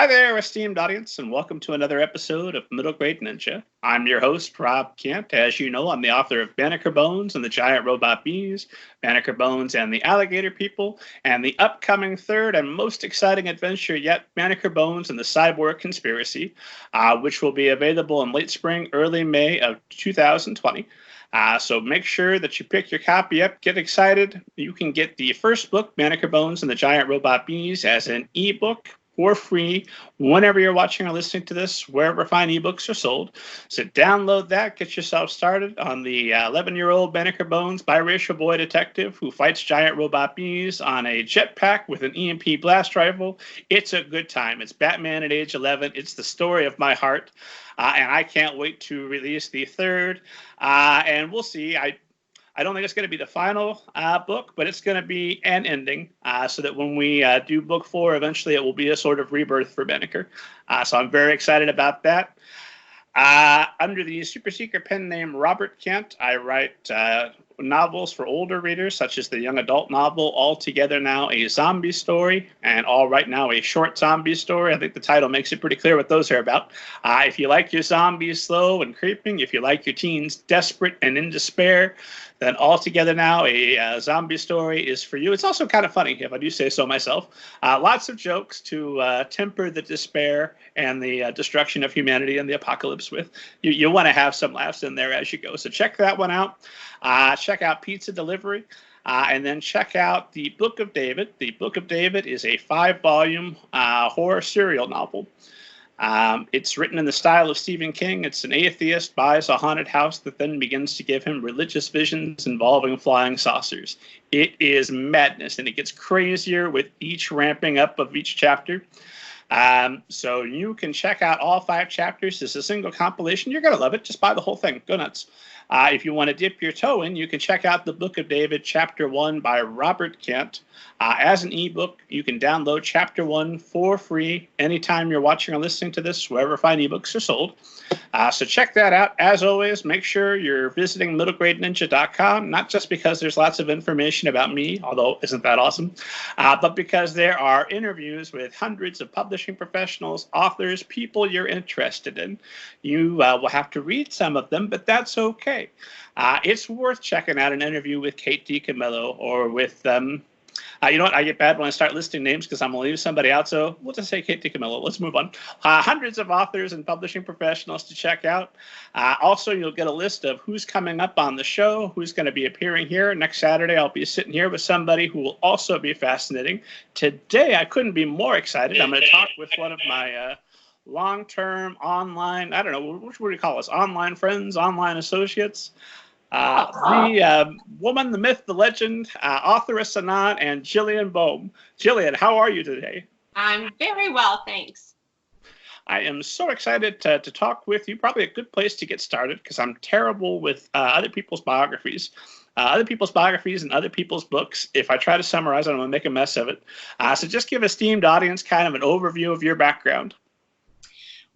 Hi there, esteemed audience, and welcome to another episode of Middle Grade Ninja. I'm your host, Rob Kent. As you know, I'm the author of Banneker Bones and the Giant Robot Bees, Banneker Bones and the Alligator People, and the upcoming third and most exciting adventure yet, Banneker Bones and the Cyborg Conspiracy, which will be available in late spring, early May of 2020. So make sure that you pick your copy up, get excited. You can get the first book, Banneker Bones and the Giant Robot Bees, as an ebook for free whenever you're watching or listening to this, wherever fine ebooks are sold. So download that, get yourself started on the 11-year-old Banneker Bones biracial boy detective who fights giant robot bees on a jetpack with an EMP blast rifle. It's a good time. It's Batman at age 11. It's the story of my heart. And I can't wait to release the third. And we'll see. I don't think it's going to be the final book, but it's going to be an ending so that when we do book 4, eventually it will be a sort of rebirth for Banneker. So I'm very excited about that. Under the super secret pen name Robert Kent, I write novels for older readers, such as the young adult novel All Together Now, a Zombie Story, and All Right Now, a Short Zombie Story. I think the title makes it pretty clear what those are about. If you like your zombies slow and creeping, if you like your teens desperate and in despair, then All Together Now, a Zombie Story is for you. It's also kind of funny, if I do say so myself. Lots of jokes to temper the despair and the destruction of humanity and the apocalypse with. You want to have some laughs in there as you go. So check that one out. Check out Pizza Delivery. And then check out The Book of David. The Book of David is a 5-volume horror serial novel. It's written in the style of Stephen King. It's an atheist buys a haunted house that then begins to give him religious visions involving flying saucers. It is madness, and it gets crazier with each ramping up of each chapter. So you can check out all 5 chapters as a single compilation. You're going to love it. Just buy the whole thing. Go nuts. If you want to dip your toe in, you can check out The Book of David, Chapter 1 by Robert Kent. As an ebook, you can download Chapter 1 for free anytime you're watching or listening to this, wherever fine ebooks are sold. So check that out. As always, make sure you're visiting middlegradeninja.com, not just because there's lots of information about me, although isn't that awesome, but because there are interviews with hundreds of publishing professionals, authors, people you're interested in. You will have to read some of them, but that's okay. It's worth checking out an interview with Kate DiCamillo or with you know what? I get bad when I start listing names because I'm going to leave somebody out. So we'll just say Kate DiCamillo. Let's move on. Hundreds of authors and publishing professionals to check out. Also, you'll get a list of who's coming up on the show, who's going to be appearing here. Next Saturday, I'll be sitting here with somebody who will also be fascinating. Today, I couldn't be more excited. I'm going to talk with one of my long-term online, I don't know, what do you call us? Online friends, online associates. The woman, the myth, the legend, Authoress and Jillian Boehme. Jillian, how are you today? I'm very well, thanks. I am so excited to talk with you. Probably a good place to get started because I'm terrible with other people's biographies. Other people's biographies and other people's books. If I try to summarize it, I'm going to make a mess of it. So just give esteemed audience kind of an overview of your background.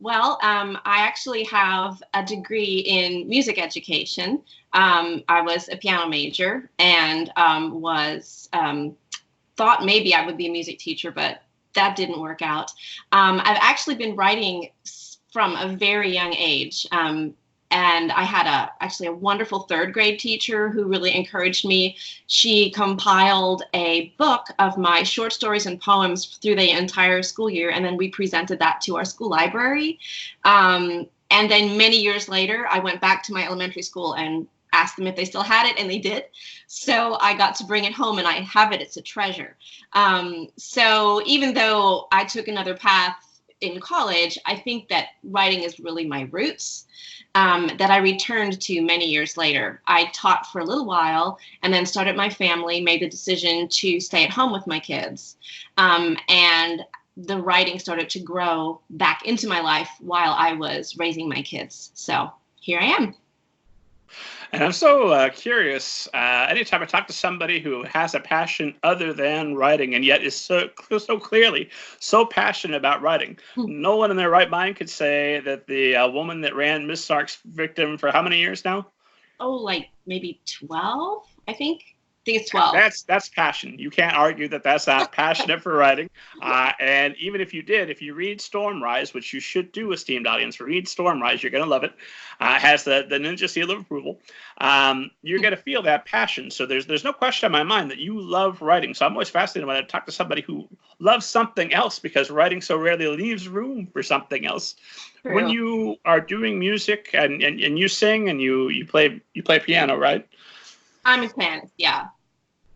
Well, I actually have a degree in music education. I was a piano major and thought maybe I would be a music teacher, but that didn't work out. I've actually been writing from a very young age. And I had actually a wonderful 3rd grade teacher who really encouraged me. She compiled a book of my short stories and poems through the entire school year, and then we presented that to our school library. And then many years later, I went back to my elementary school and asked them if they still had it, and they did. So I got to bring it home, and I have it. It's a treasure. So even though I took another path in college, I think that writing is really my roots. That I returned to many years later. I taught for a little while and then started my family, made the decision to stay at home with my kids. And the writing started to grow back into my life while I was raising my kids. So here I am. And I'm so curious, anytime I talk to somebody who has a passion other than writing and yet is so clearly so passionate about writing, no one in their right mind could say that the woman that ran Miss Sark's Victim for how many years now? Oh, like maybe 12, I think. think it's 12. That's passion. You can't argue that that's not passionate for writing. And even if you did, if you read Stormrise, which you should do, esteemed audience, read Stormrise, you're going to love it. It has the Ninja Seal of Approval. You're going to feel that passion. So there's no question in my mind that you love writing. So I'm always fascinated when I talk to somebody who loves something else, because writing so rarely leaves room for something else. True. When you are doing music and you sing and you play piano, right? I'm a pianist, yeah.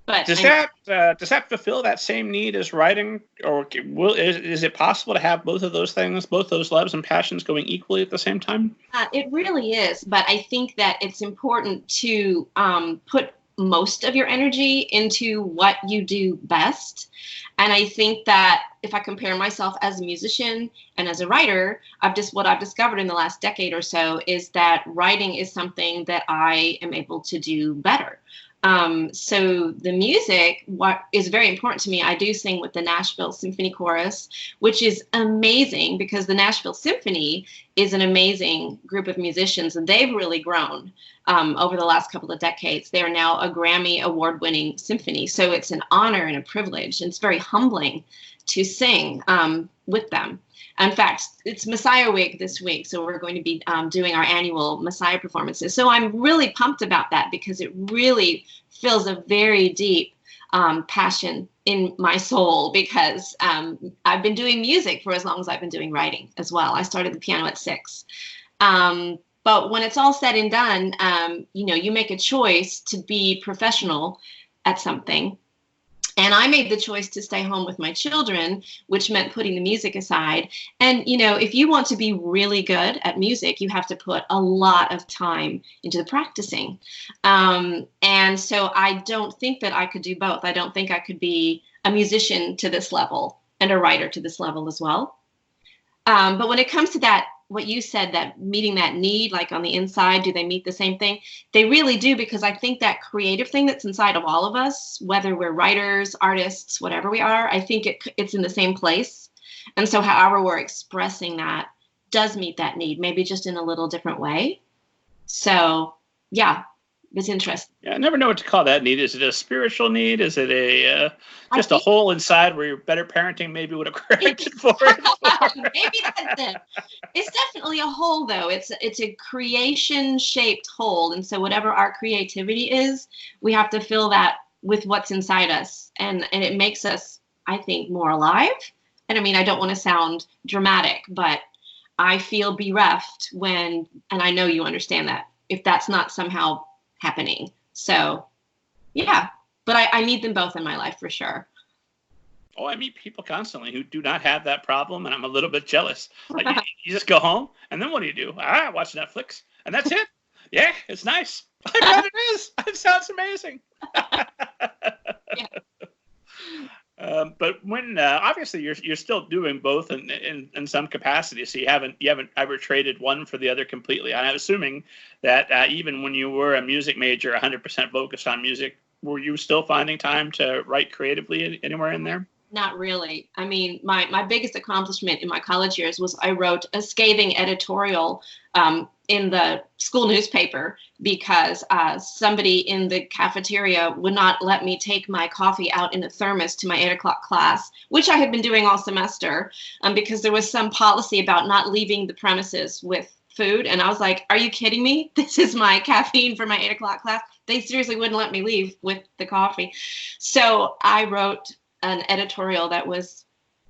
But does that fulfill that same need as writing, or is it possible to have both of those things, both those loves and passions going equally at the same time? It really is, but I think that it's important to put most of your energy into what you do best. And I think that if I compare myself as a musician and as a writer, what I've discovered in the last decade or so is that writing is something that I am able to do better. So the music, what is very important to me, I do sing with the Nashville Symphony Chorus, which is amazing because the Nashville Symphony is an amazing group of musicians, and they've really grown over the last couple of decades. They are now a Grammy award-winning symphony. So it's an honor and a privilege, and it's very humbling to sing with them. In fact, it's Messiah Week this week, so we're going to be doing our annual Messiah performances. So I'm really pumped about that because it really fills a very deep passion in my soul, because I've been doing music for as long as I've been doing writing as well. I started the piano at 6. But when it's all said and done, you make a choice to be professional at something. And I made the choice to stay home with my children, which meant putting the music aside. And, if you want to be really good at music, you have to put a lot of time into the practicing. And so I don't think that I could do both. I don't think I could be a musician to this level and a writer to this level as well. But when it comes to that, what you said, that meeting that need, like on the inside, do they meet the same thing? They really do, because I think that creative thing that's inside of all of us, whether we're writers, artists, whatever we are, I think it's in the same place. And so however we're expressing that does meet that need, maybe just in a little different way. So yeah, it's interesting. Yeah, I never know what to call that need. Is it a spiritual need? Is it just a hole inside where your better parenting maybe would have corrected for it? Maybe that's it. It's definitely a hole, though. It's a creation-shaped hole, and so whatever our creativity is, we have to fill that with what's inside us, and it makes us, I think, more alive. And I mean, I don't want to sound dramatic, but I feel bereft when, and I know you understand that, if that's not somehow happening. So yeah, but I need them both in my life for sure. Oh, I meet people constantly who do not have that problem, and I'm a little bit jealous. Like, you just go home, and then what do you do? Watch Netflix, and that's it. Yeah, it's nice. I bet it is. It sounds amazing. Yeah. But when obviously you're still doing both in some capacity, so you haven't ever traded one for the other completely. I'm assuming that even when you were a music major, 100% focused on music, were you still finding time to write creatively anywhere in there? Not really. I mean, my biggest accomplishment in my college years was I wrote a scathing editorial in the school newspaper because somebody in the cafeteria would not let me take my coffee out in a thermos to my 8 o'clock class, which I had been doing all semester, because there was some policy about not leaving the premises with food. And I was like, are you kidding me? This is my caffeine for my 8 o'clock class. They seriously wouldn't let me leave with the coffee. So I wrote an editorial that was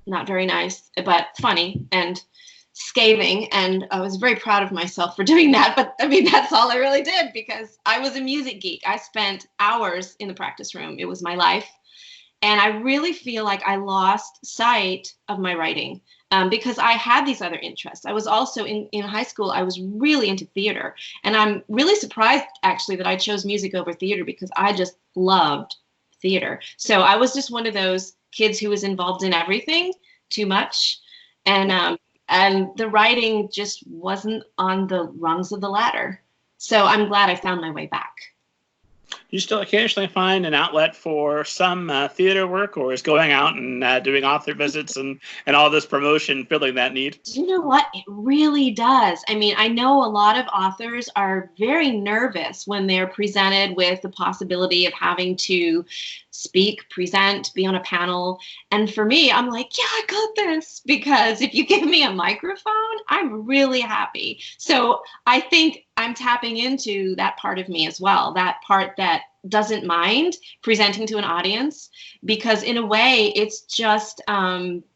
not very nice, but funny and scathing. And I was very proud of myself for doing that. But I mean, that's all I really did because I was a music geek. I spent hours in the practice room. It was my life. And I really feel like I lost sight of my writing because I had these other interests. I was also in high school, I was really into theater. And I'm really surprised, actually, that I chose music over theater because I just loved theater. So I was just one of those kids who was involved in everything too much. And the writing just wasn't on the rungs of the ladder. So I'm glad I found my way back. You still occasionally find an outlet for some theater work, or is going out and doing author visits and all this promotion filling that need? You know what? It really does. I mean, I know a lot of authors are very nervous when they're presented with the possibility of having to speak, present, be on a panel. And for me, I'm like, yeah, I got this. Because if you give me a microphone, I'm really happy. So I think I'm tapping into that part of me as well, that part that doesn't mind presenting to an audience, because in a way it's just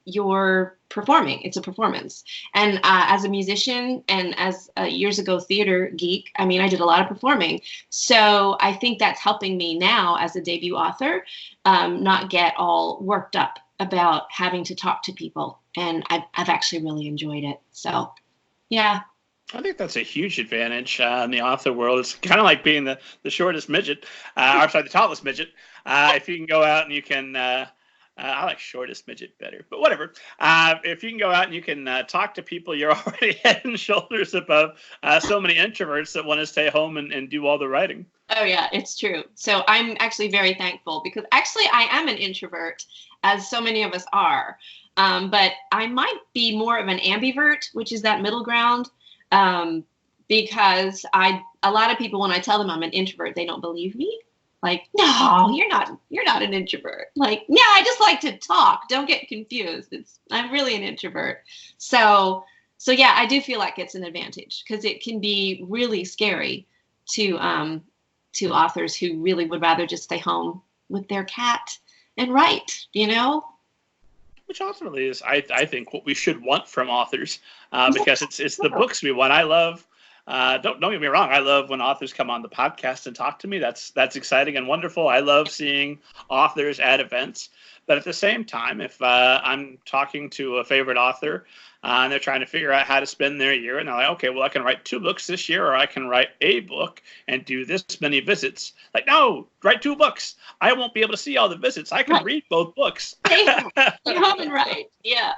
you're performing. It's a performance. And as a musician and as a years ago theater geek, I mean, I did a lot of performing. So I think that's helping me now as a debut author not get all worked up about having to talk to people. And I've actually really enjoyed it. So, yeah. I think that's a huge advantage in the author world. It's kind of like being the shortest midget, or sorry, the tallest midget. If you can go out and you can, I like shortest midget better, but whatever. If you can go out and you can talk to people, you're already head and shoulders above so many introverts that want to stay home and do all the writing. Oh, yeah, it's true. So I'm actually very thankful, because actually I am an introvert, as so many of us are. But I might be more of an ambivert, which is that middle ground. Because a lot of people, when I tell them I'm an introvert, they don't believe me. Like, no, you're not an introvert. Like, yeah, I just like to talk. Don't get confused. I'm really an introvert. So yeah, I do feel like it's an advantage, because it can be really scary to authors who really would rather just stay home with their cat and write, Which ultimately is, I think, what we should want from authors, because it's the books we want. I love, don't get me wrong, I love when authors come on the podcast and talk to me. That's exciting and wonderful. I love seeing authors at events. But at the same time, if I'm talking to a favorite author and they're trying to figure out how to spend their year, and they're like, okay, well, I can write 2 books this year, or I can write a book and do this many visits. Like, no, write 2 books. I won't be able to see all the visits. I can read both books. Stay home and write. Yeah.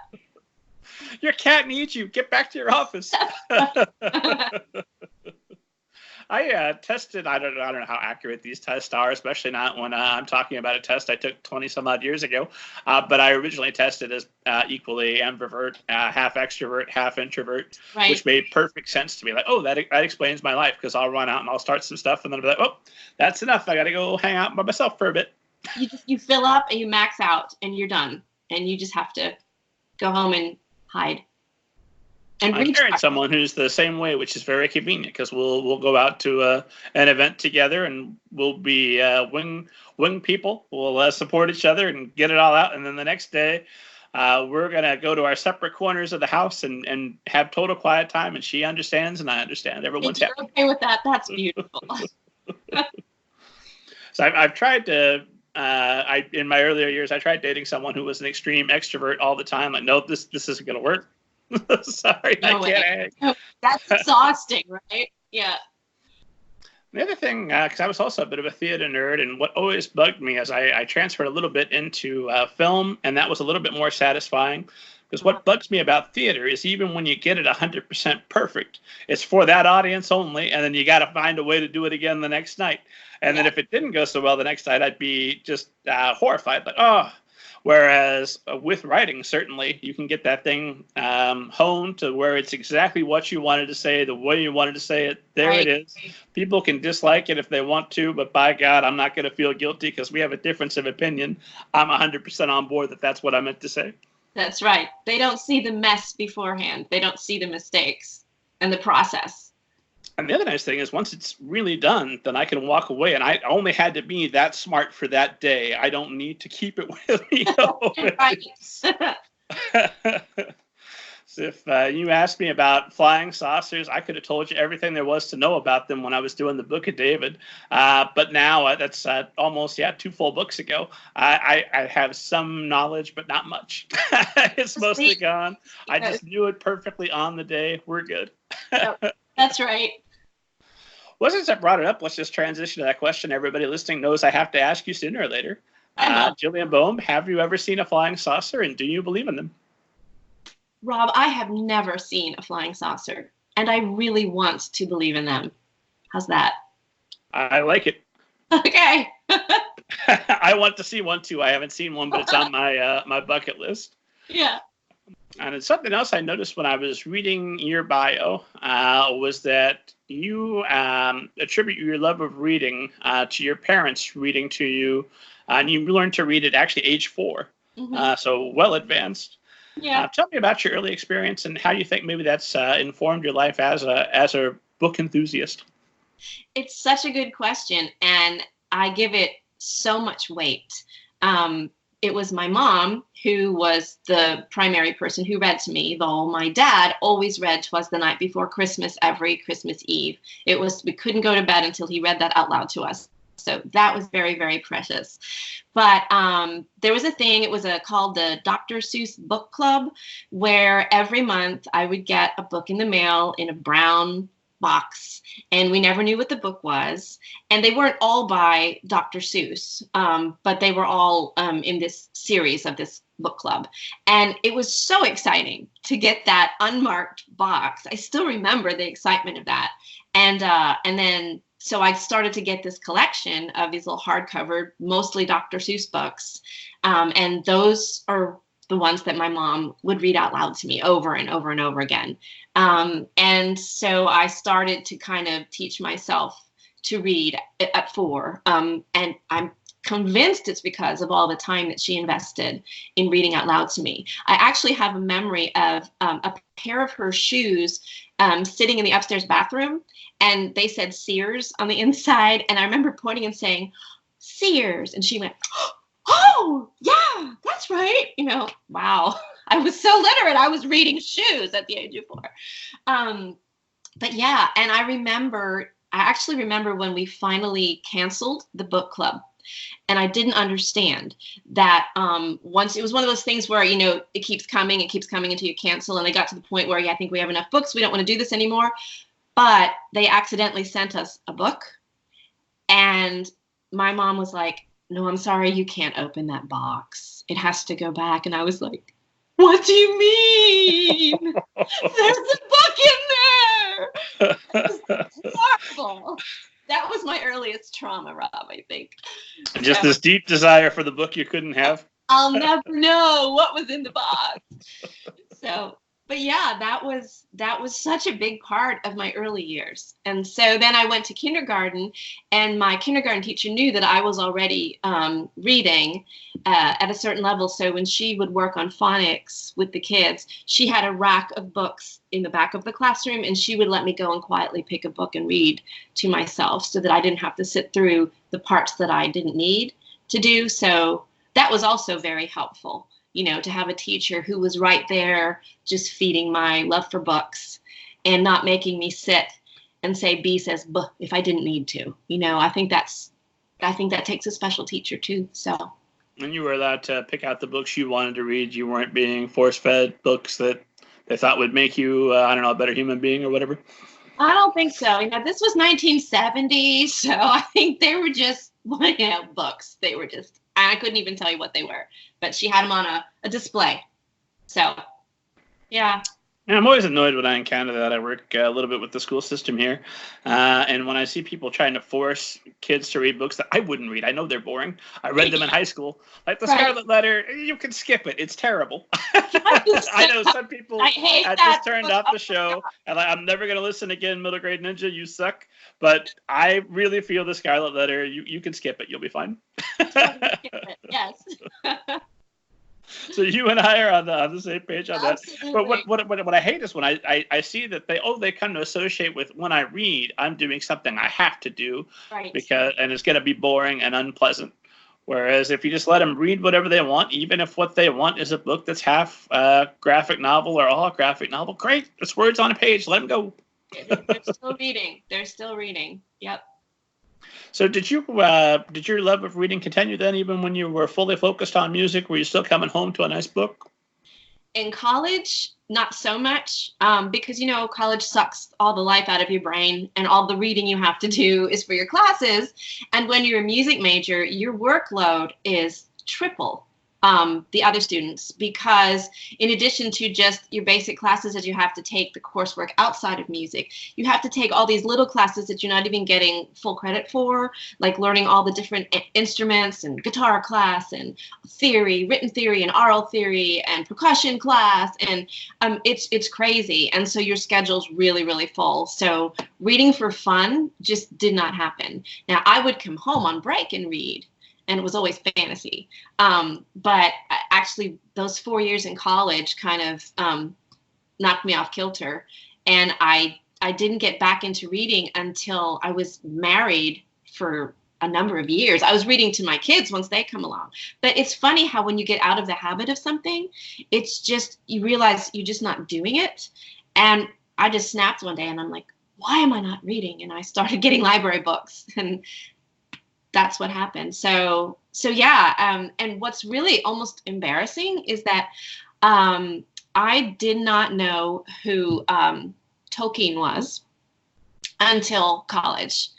Your cat needs you. Get back to your office. I tested. I don't know how accurate these tests are, especially not when I'm talking about a test I took 20 some odd years ago. But I originally tested as equally ambivert, half extrovert, half introvert, which made perfect sense to me. Like, oh, that explains my life, because I'll run out and I'll start some stuff, and then I'll be like, oh, that's enough. I got to go hang out by myself for a bit. You fill up and you max out and you're done, and you just have to go home and hide. And I'm married someone who's the same way, which is very convenient, because we'll go out to an event together, and we'll be wing people. We'll support each other and get it all out, and then the next day we're gonna go to our separate corners of the house and have total quiet time. And she understands, and I understand. Everyone's happy. Okay with that? That's beautiful. So I've tried to. In my earlier years, I tried dating someone who was an extreme extrovert all the time. Like, nope, this isn't gonna work. Sorry, no, I can't hang. No, that's exhausting, right? Yeah. The other thing, because I was also a bit of a theater nerd, and what always bugged me is I transferred a little bit into film, and that was a little bit more satisfying. Because what bugs me about theater is, even when you get it 100% perfect, it's for that audience only, and then you got to find a way to do it again the next night. And then if it didn't go so well the next night, I'd be just horrified, like, oh. Whereas with writing, certainly, you can get that thing honed to where it's exactly what you wanted to say, the way you wanted to say it. There it is. People can dislike it if they want to, but by God, I'm not going to feel guilty because we have a difference of opinion. I'm 100% on board that that's what I meant to say. That's right. They don't see the mess beforehand. They don't see the mistakes and the process. And the other nice thing is, once it's really done, then I can walk away, and I only had to be that smart for that day. I don't need to keep it with me. So if you asked me about flying saucers, I could have told you everything there was to know about them when I was doing the Book of David. But now, that's almost 2 full books ago, I have some knowledge, but not much. It's mostly gone. I just knew it perfectly on the day. We're good. That's right. Well, since I brought it up, let's just transition to that question everybody listening knows I have to ask you sooner or later. Jillian Boehme, have you ever seen a flying saucer, and do you believe in them? Rob, I have never seen a flying saucer, and I really want to believe in them. How's that? I like it. Okay. I want to see one too. I haven't seen one, but it's on my my bucket list. Yeah. And it's something else I noticed when I was reading your bio was that you attribute your love of reading to your parents reading to you, and you learned to read at actually age 4, so well advanced. Yeah. Tell me about your early experience and how you think maybe that's informed your life as a book enthusiast. It's such a good question, and I give it so much weight. It was my mom who was the primary person who read to me, though my dad always read to us the night before Christmas, every Christmas Eve. We couldn't go to bed until he read that out loud to us. So that was very, very precious. But there was a thing, it was called the Dr. Seuss Book Club, where every month I would get a book in the mail in a brown box, and we never knew what the book was. And they weren't all by Dr. Seuss, but they were all in this series of this book club. And it was so exciting to get that unmarked box. I still remember the excitement of that. And then so I started to get this collection of these little hardcover, mostly Dr. Seuss books. And those are the ones that my mom would read out loud to me over and over and over again. And so I started to kind of teach myself to read at 4. And I'm convinced it's because of all the time that she invested in reading out loud to me. I actually have a memory of a pair of her shoes sitting in the upstairs bathroom, and they said Sears on the inside. And I remember pointing and saying, Sears. And she went, oh, yeah, that's right. Wow. I was so literate. I was reading shoes at the age of 4. But yeah, and I actually remember when we finally canceled the book club. And I didn't understand that once it was one of those things where, it keeps coming until you cancel. And they got to the point where, I think we have enough books. We don't want to do this anymore. But they accidentally sent us a book. And my mom was like, no, I'm sorry, you can't open that box. It has to go back. And I was like, what do you mean? There's a book in there. It's horrible. That was my earliest trauma, Rob, I think. Just this deep desire for the book you couldn't have. I'll never know what was in the box. But yeah, that was such a big part of my early years. And so then I went to kindergarten, and my kindergarten teacher knew that I was already reading at a certain level. So when she would work on phonics with the kids, she had a rack of books in the back of the classroom, and she would let me go and quietly pick a book and read to myself so that I didn't have to sit through the parts that I didn't need to do. So that was also very helpful. To have a teacher who was right there just feeding my love for books and not making me sit and say B says B if I didn't need to. I think that takes a special teacher too. So. And you were allowed to pick out the books you wanted to read. You weren't being force-fed books that they thought would make you, a better human being or whatever. I don't think so. This was 1970, so I think they were just, books. They were just, I couldn't even tell you what they were, but she had them on a display. So, yeah. I'm always annoyed when I encounter that. I work a little bit with the school system here. And when I see people trying to force kids to read books that I wouldn't read, I know they're boring. I read them in high school. Like the Scarlet Letter, you can skip it. It's terrible. I know some people I just turned off the show. And I'm never going to listen again, Middle Grade Ninja. You suck. But I really feel the Scarlet Letter. You can skip it. You'll be fine. Yes. So you and I are on the same page on that. Absolutely. But what I hate is when I see that they come to associate with when I read, I'm doing something I have to do, right? And it's going to be boring and unpleasant. Whereas if you just let them read whatever they want, even if what they want is a book that's half graphic novel or all graphic novel, great. It's words on a page. Let them go. They're still reading. Yep. So did your love of reading continue then, even when you were fully focused on music? Were you still coming home to a nice book? In college, not so much, because, college sucks all the life out of your brain, and all the reading you have to do is for your classes. And when you're a music major, your workload is triple the other students, because in addition to just your basic classes that you have to take, the coursework outside of music, you have to take all these little classes that you're not even getting full credit for, like learning all the different instruments and guitar class and theory, written theory and oral theory and percussion class. And it's crazy. And so your schedule's really, really full. So reading for fun just did not happen. Now, I would come home on break and read, and it was always fantasy. But actually, those 4 years in college kind of knocked me off kilter. And I didn't get back into reading until I was married for a number of years. I was reading to my kids once they come along. But it's funny how when you get out of the habit of something, it's just, you realize you're just not doing it. And I just snapped one day and I'm like, why am I not reading? And I started getting library books, and that's what happened. So yeah. And what's really almost embarrassing is that I did not know who Tolkien was until college.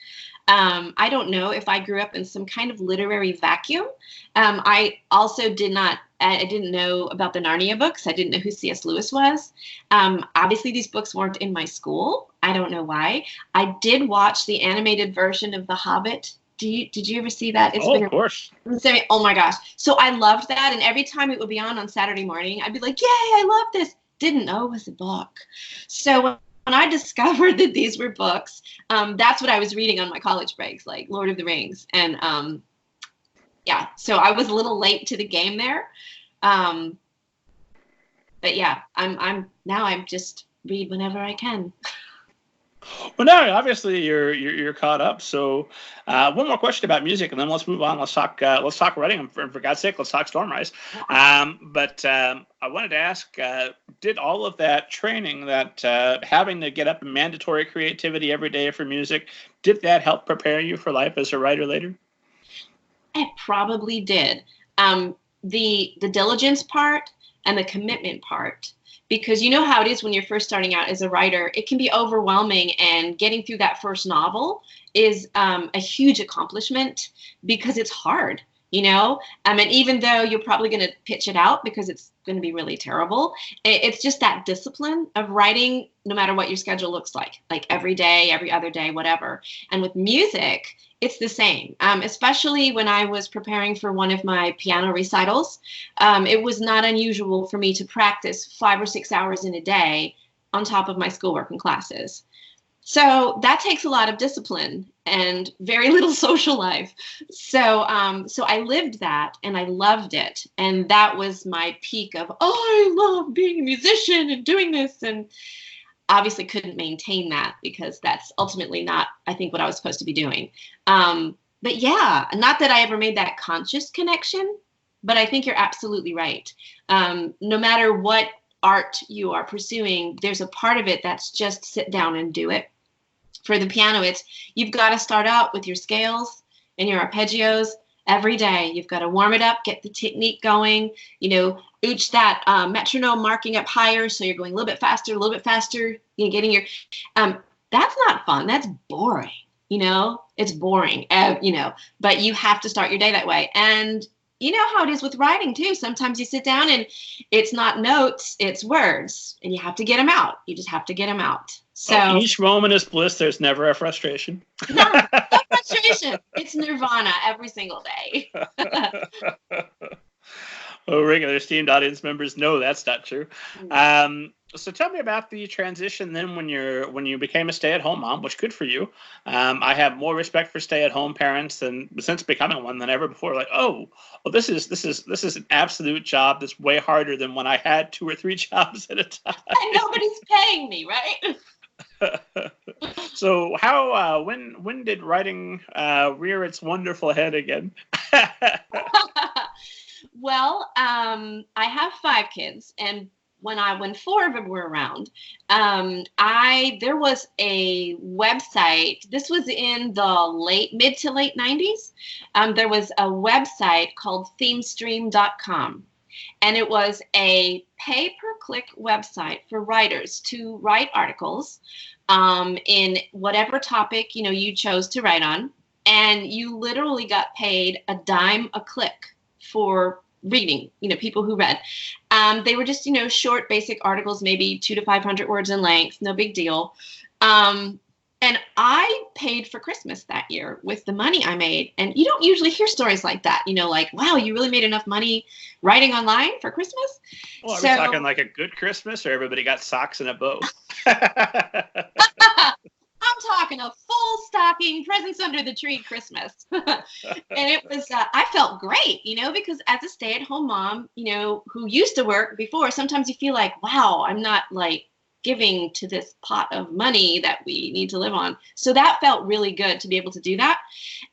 I don't know if I grew up in some kind of literary vacuum. I also didn't know about the Narnia books. I didn't know who C.S. Lewis was. Obviously, these books weren't in my school. I don't know why. I did watch the animated version of The Hobbit. Did you ever see that? Of course. Oh my gosh. So I loved that. And every time it would be on Saturday morning, I'd be like, yay, I love this. Didn't know it was a book. So when I discovered that these were books, that's what I was reading on my college breaks, like Lord of the Rings. And yeah, so I was a little late to the game there. But yeah, I'm just read whenever I can. Well, no, obviously you're caught up. So, one more question about music, and then let's move on. Let's talk writing. For God's sake, let's talk Stormrise. But I wanted to ask: did all of that training, that having to get up in mandatory creativity every day for music, did that help prepare you for life as a writer later? It probably did. The diligence part and the commitment part. Because you know how it is when you're first starting out as a writer, it can be overwhelming, and getting through that first novel is a huge accomplishment because it's hard, you know? And even though you're probably going to pitch it out because it's going to be really terrible, it's just that discipline of writing no matter what your schedule looks like every day, every other day, whatever. And with music, it's the same, especially when I was preparing for one of my piano recitals. It was not unusual for me to practice 5 or 6 hours in a day on top of my schoolwork and classes. So that takes a lot of discipline and very little social life. So I lived that and I loved it. And that was my peak of, I love being a musician and doing this. And obviously couldn't maintain that because that's ultimately not, I think, what I was supposed to be doing. But yeah, not that I ever made that conscious connection, but I think you're absolutely right. No matter what art you are pursuing, there's a part of it that's just sit down and do it. For the piano, you've got to start out with your scales and your arpeggios every day. You've got to warm it up, get the technique going, ooch that metronome marking up higher. So you're going a little bit faster, getting your, that's not fun. That's boring. It's boring, but you have to start your day that way. And you know how it is with writing too. Sometimes you sit down and it's not notes, it's words, and you have to get them out. You just have to get them out. So each moment is bliss. There's never a frustration. No frustration. It's nirvana every single day. Well, regular esteemed audience members know that's not true. So tell me about the transition then when you became a stay-at-home mom, which good for you. I have more respect for stay-at-home parents since becoming one than ever before. Like, this is an absolute job that's way harder than when I had 2 or 3 jobs at a time. And nobody's paying me, right? So when did writing rear its wonderful head again? Well, I have 5 kids, and when 4 of them were around, there was a website. This was in the mid to late 90s. There was a website called themestream.com. And it was a pay-per-click website for writers to write articles in whatever topic you chose to write on. And you literally got paid a dime a click for reading, people who read. They were just, short, basic articles, maybe 200 to 500 words in length, no big deal. And I paid for Christmas that year with the money I made. And you don't usually hear stories like that, like, wow, you really made enough money writing online for Christmas? Well, are we talking like a good Christmas, or everybody got socks and a bow? I'm talking a full stocking, presents under the tree Christmas. And it was, I felt great, because as a stay-at-home mom, who used to work before, sometimes you feel like, wow, I'm not like giving to this pot of money that we need to live on. So that felt really good to be able to do that.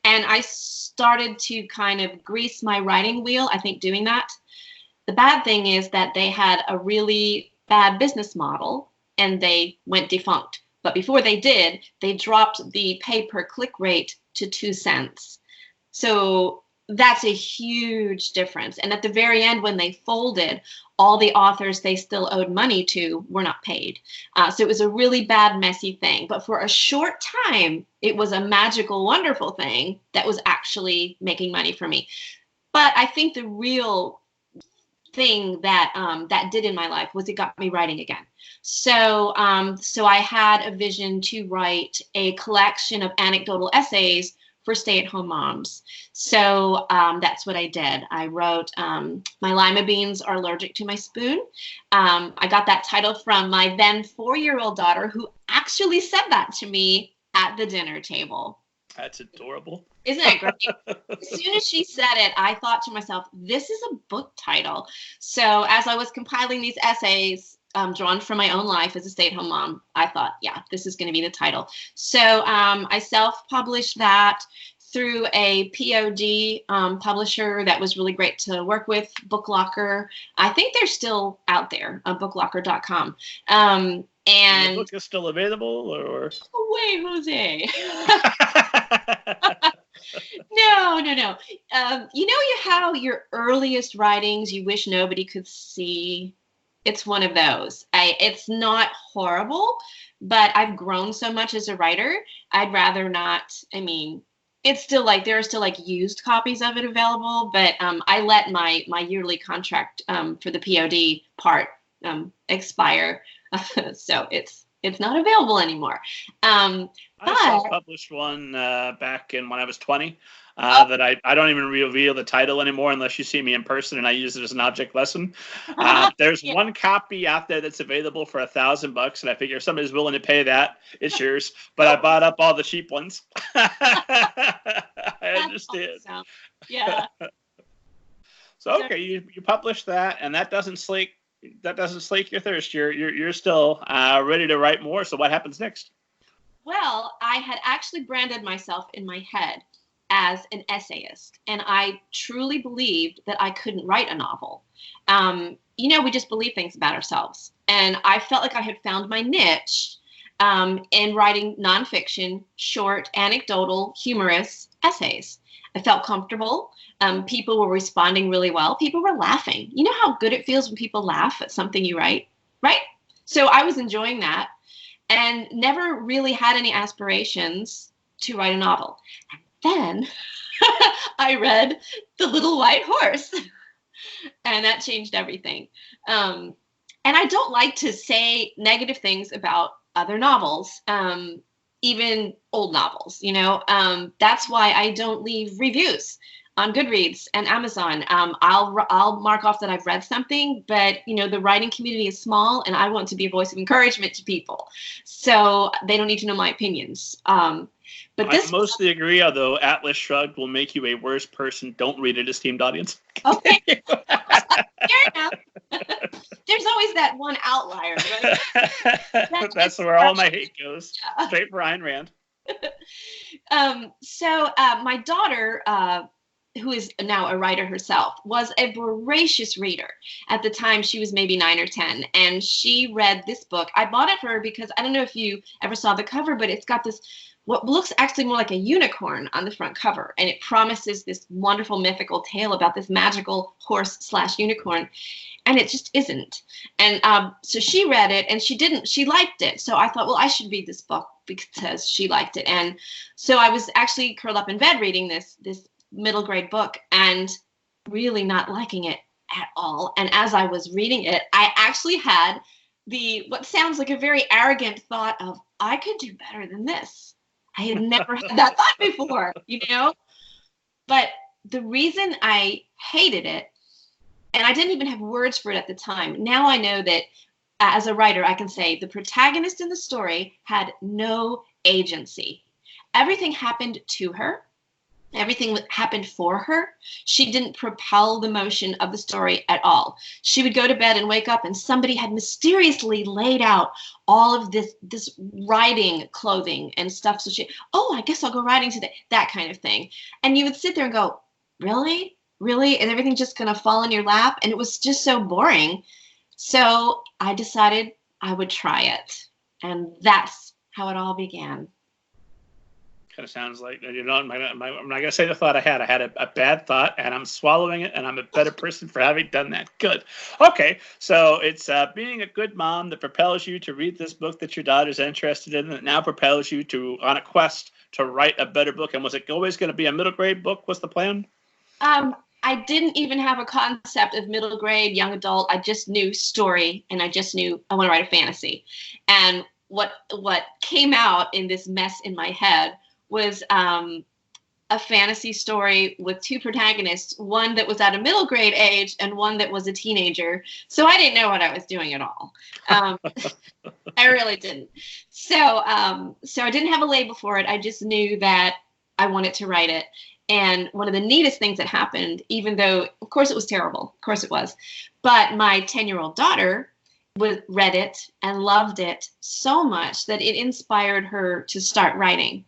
And I started to kind of grease my writing wheel, I think, doing that. The bad thing is that they had a really bad business model and they went defunct. But before they did, they dropped the pay-per-click rate to 2 cents. So that's a huge difference. And at the very end, when they folded, all the authors they still owed money to were not paid. So it was a really bad, messy thing. But for a short time, it was a magical, wonderful thing that was actually making money for me. But I think the real thing that that did in my life was it got me writing again. So I had a vision to write a collection of anecdotal essays for stay-at-home moms. So that's what I did. I wrote My Lima Beans Are Allergic to My Spoon. I got that title from my then 4-year-old daughter, who actually said that to me at the dinner table. That's adorable. Isn't it great? As soon as she said it, I thought to myself, this is a book title. So as I was compiling these essays drawn from my own life as a stay-at-home mom, I thought, yeah, this is going to be the title. So I self-published that through a POD publisher that was really great to work with, BookLocker. I think they're still out there, booklocker.com. And the book is still available, or? Oh, wait, Jose. No. How your earliest writings you wish nobody could see? It's one of those. It's not horrible, but I've grown so much as a writer. I'd rather not. I mean, it's still like there are still like used copies of it available, but I let my yearly contract for the POD part expire, so it's not available anymore. I self-published one back when I was 20. That I don't even reveal the title anymore unless you see me in person, and I use it as an object lesson. There's one copy out there that's available for $1,000, and I figure if somebody's willing to pay that, it's yours. But I bought up all the cheap ones. I understand. Awesome. Yeah. So okay, you published that, and that doesn't slake your thirst. You're still ready to write more. So what happens next? Well, I had actually branded myself in my head as an essayist, and I truly believed that I couldn't write a novel. We just believe things about ourselves, and I felt like I had found my niche in writing nonfiction, short, anecdotal, humorous essays. I felt comfortable. People were responding really well. People were laughing. You know how good it feels when people laugh at something you write, right? So I was enjoying that, and never really had any aspirations to write a novel. Then I read The Little White Horse, and that changed everything. And I don't like to say negative things about other novels, even old novels, That's why I don't leave reviews on Goodreads and Amazon. I'll mark off that I've read something, but the writing community is small, and I want to be a voice of encouragement to people, so they don't need to know my opinions. But I mostly agree, although Atlas Shrugged will make you a worse person. Don't read it, esteemed audience. Okay. Fair enough. There's always that one outlier, right? That's where all my hate goes. Yeah. Straight for Ayn Rand. So my daughter, who is now a writer herself, was a voracious reader. At the time, she was maybe 9 or 10, and she read this book. I bought it for her because I don't know if you ever saw the cover, but it's got this what looks actually more like a unicorn on the front cover, and it promises this wonderful mythical tale about this magical horse/unicorn, and it just isn't. And so she read it, and she liked it. So I thought, well, I should read this book because she liked it. And so I was actually curled up in bed reading this middle grade book, and really not liking it at all. And as I was reading it, I actually had what sounds like a very arrogant thought of, I could do better than this. I had never had that thought before, you know? But the reason I hated it, and I didn't even have words for it at the time. Now I know that as a writer, I can say the protagonist in the story had no agency. Everything happened to her. Everything happened for her. She didn't propel the motion of the story at all. She would go to bed and wake up and somebody had mysteriously laid out all of this riding clothing and stuff. So I guess I'll go riding today, that kind of thing. And you would sit there and go, really? Really? And everything's just going to fall in your lap? And it was just so boring. So I decided I would try it. And that's how it all began. Kind of sounds like, I'm not going to say the thought I had. I had a bad thought, and I'm swallowing it, and I'm a better person for having done that. Good. Okay, so it's being a good mom that propels you to read this book that your daughter's interested in, that now propels you on a quest to write a better book. And was it always going to be a middle grade book? Was the plan? I didn't even have a concept of middle grade, young adult. I just knew story, and I just knew I want to write a fantasy. And what came out in this mess in my head was a fantasy story with two protagonists, one that was at a middle grade age and one that was a teenager. So I didn't know what I was doing at all. I really didn't. So I didn't have a label for it. I just knew that I wanted to write it. And one of the neatest things that happened, even though, of course, it was terrible. Of course it was. But my 10-year-old daughter read it and loved it so much that it inspired her to start writing.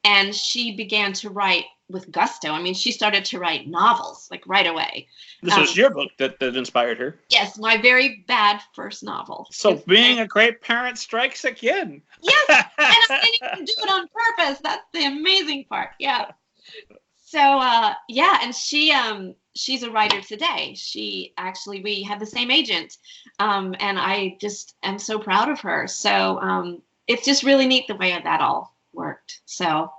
And she began to write with gusto. I mean, she started to write novels, like right away. This was your book that inspired her? Yes, my very bad first novel. So being a great parent strikes again. Yes, and I didn't even do it on purpose. That's the amazing part, yeah. So, and she's a writer today. We have the same agent, and I just am so proud of her. So it's just really neat the way that all worked. So,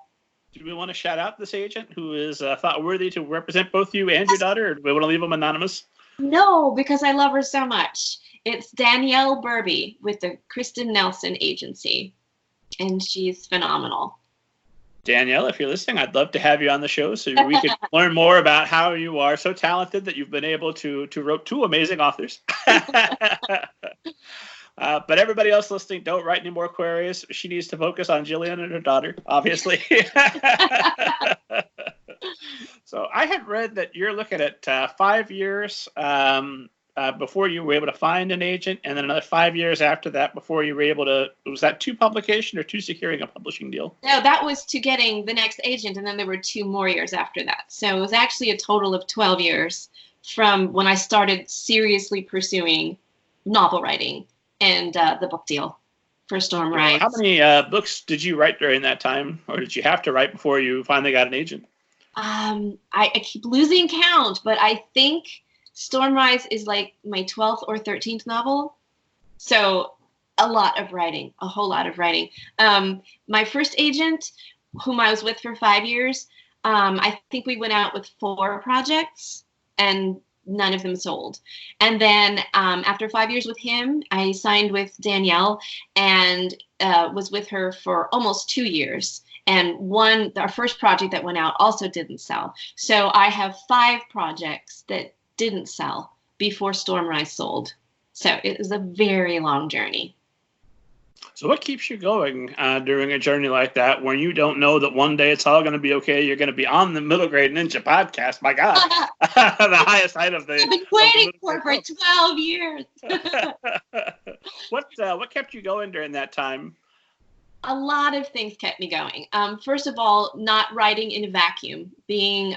do we want to shout out this agent who is thought worthy to represent both you and your daughter, or do we want to leave them anonymous? No, because I love her so much. It's Danielle Boehme with the Kristen Nelson Agency, and she's phenomenal. Danielle, if you're listening, I'd love to have you on the show so we could learn more about how you are so talented that you've been able to wrote two amazing authors. But everybody else listening, don't write any more queries. She needs to focus on Jillian and her daughter, obviously. So I had read that you're looking at 5 years before you were able to find an agent, and then another 5 years after that before you were able to, was that to publication or to securing a publishing deal? No, that was to getting the next agent, and then there were 2 more years after that. So it was actually a total of 12 years from when I started seriously pursuing novel writing and the book deal for Storm Rise. How many books did you write during that time, or did you have to write before you finally got an agent? I keep losing count, but I think Storm Rise is like my 12th or 13th novel. So a lot of writing, a whole lot of writing. My first agent, whom I was with for 5 years, I think we went out with 4 projects and none of them sold. And then after 5 years with him, I signed with Danielle and was with her for almost 2 years. And our first project that went out also didn't sell. So I have 5 projects that didn't sell before Storm Rise sold. So it was a very long journey. So what keeps you going during a journey like that when you don't know that one day it's all going to be okay? You're going to be on the Middle Grade Ninja podcast. My God, the highest height of the. I've been waiting for 12 years. What kept you going during that time? A lot of things kept me going. First of all, not writing in a vacuum, being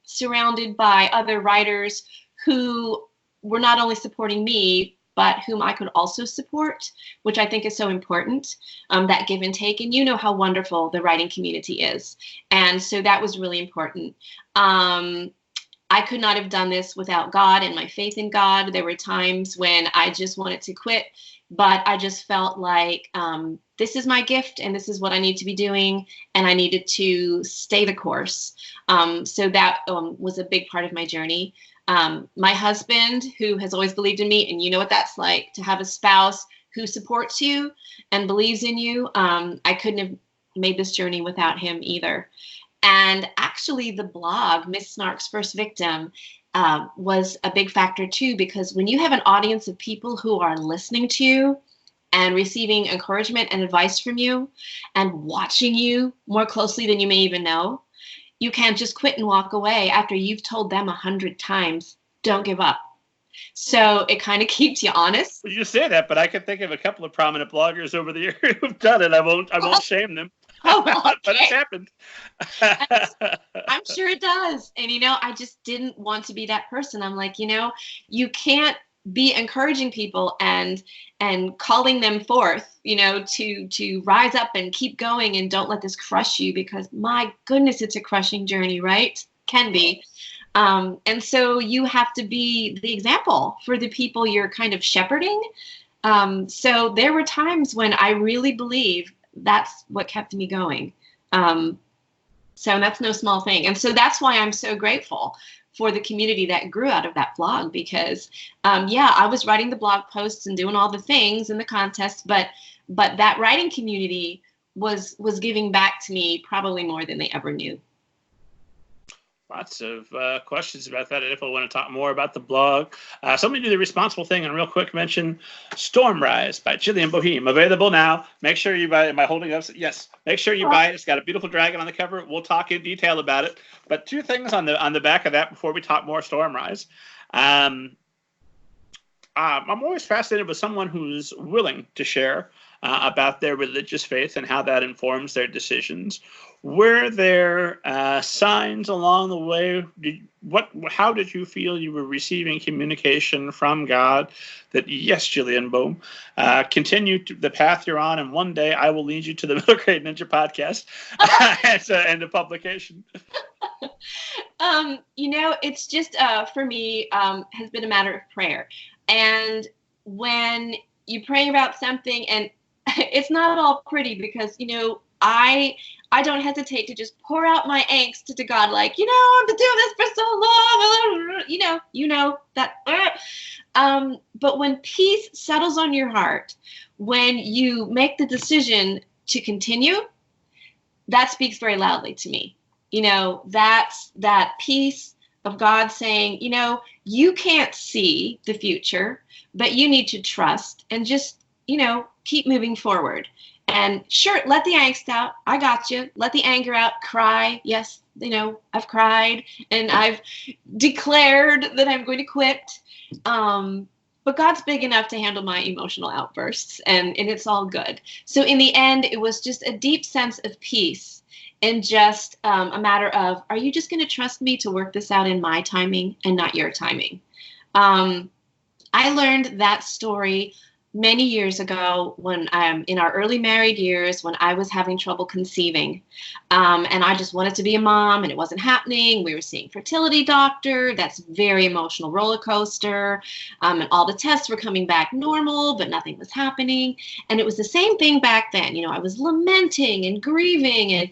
surrounded by other writers who were not only supporting me, but whom I could also support, which I think is so important, that give and take. And you know how wonderful the writing community is. And so that was really important. I I could not have done this without God and my faith in God. There were times when I just wanted to quit, but I just felt like this is my gift and this is what I need to be doing, and I needed to stay the course. So that was a big part of my journey. My husband, who has always believed in me, and you know what that's like, to have a spouse who supports you and believes in you. I couldn't have made this journey without him either. And actually the blog, Miss Snark's First Victim, was a big factor too, because when you have an audience of people who are listening to you and receiving encouragement and advice from you and watching you more closely than you may even know, you can't just quit and walk away after you've told them 100 times, don't give up. So it kind of keeps you honest. Well, you say that, but I can think of a couple of prominent bloggers over the years who've done it. I won't shame them. Oh, okay. But it's happened. I'm sure it does. And, I just didn't want to be that person. I'm like, you can't be encouraging people and calling them forth, to rise up and keep going and don't let this crush you, because my goodness, it's a crushing journey, right? Can be. And so you have to be the example for the people you're kind of shepherding. So there were times when I really believe that's what kept me going. So that's no small thing. And so that's why I'm so grateful for the community that grew out of that blog, because, I was writing the blog posts and doing all the things in the contest, but that writing community was giving back to me probably more than they ever knew. Lots of questions about that. And if I want to talk more about the blog, so let me do the responsible thing and real quick mention Stormrise by Jillian Boehme. Available now. Make sure you buy it. Am I holding up? Yes. Make sure you buy it. It's got a beautiful dragon on the cover. We'll talk in detail about it. But two things on the back of that before we talk more Stormrise. I'm always fascinated with someone who's willing to share about their religious faith and how that informs their decisions. Were there signs along the way? How did you feel you were receiving communication from God that, yes, Jillian Boehme, continue the path you're on, and one day I will lead you to the Middle Grade Ninja podcast and the publication? It's just, for me, has been a matter of prayer. And when you pray about something, and it's not all pretty, because, I don't hesitate to just pour out my angst to God, like, I've been doing this for so long, that. But when peace settles on your heart, when you make the decision to continue, that speaks very loudly to me. That's that peace of God saying, you can't see the future, but you need to trust and just, keep moving forward. And sure, let the angst out. I got you. Let the anger out. Cry. Yes, I've cried and I've declared that I'm going to quit. But God's big enough to handle my emotional outbursts, and it's all good. So in the end, it was just a deep sense of peace, and just a matter of, are you just going to trust me to work this out in my timing and not your timing? I learned that story many years ago when in our early married years, when I was having trouble conceiving, and I just wanted to be a mom and it wasn't happening. We were seeing fertility doctor. That's very emotional roller coaster. And all the tests were coming back normal, but nothing was happening. And it was the same thing back then. I was lamenting and grieving and,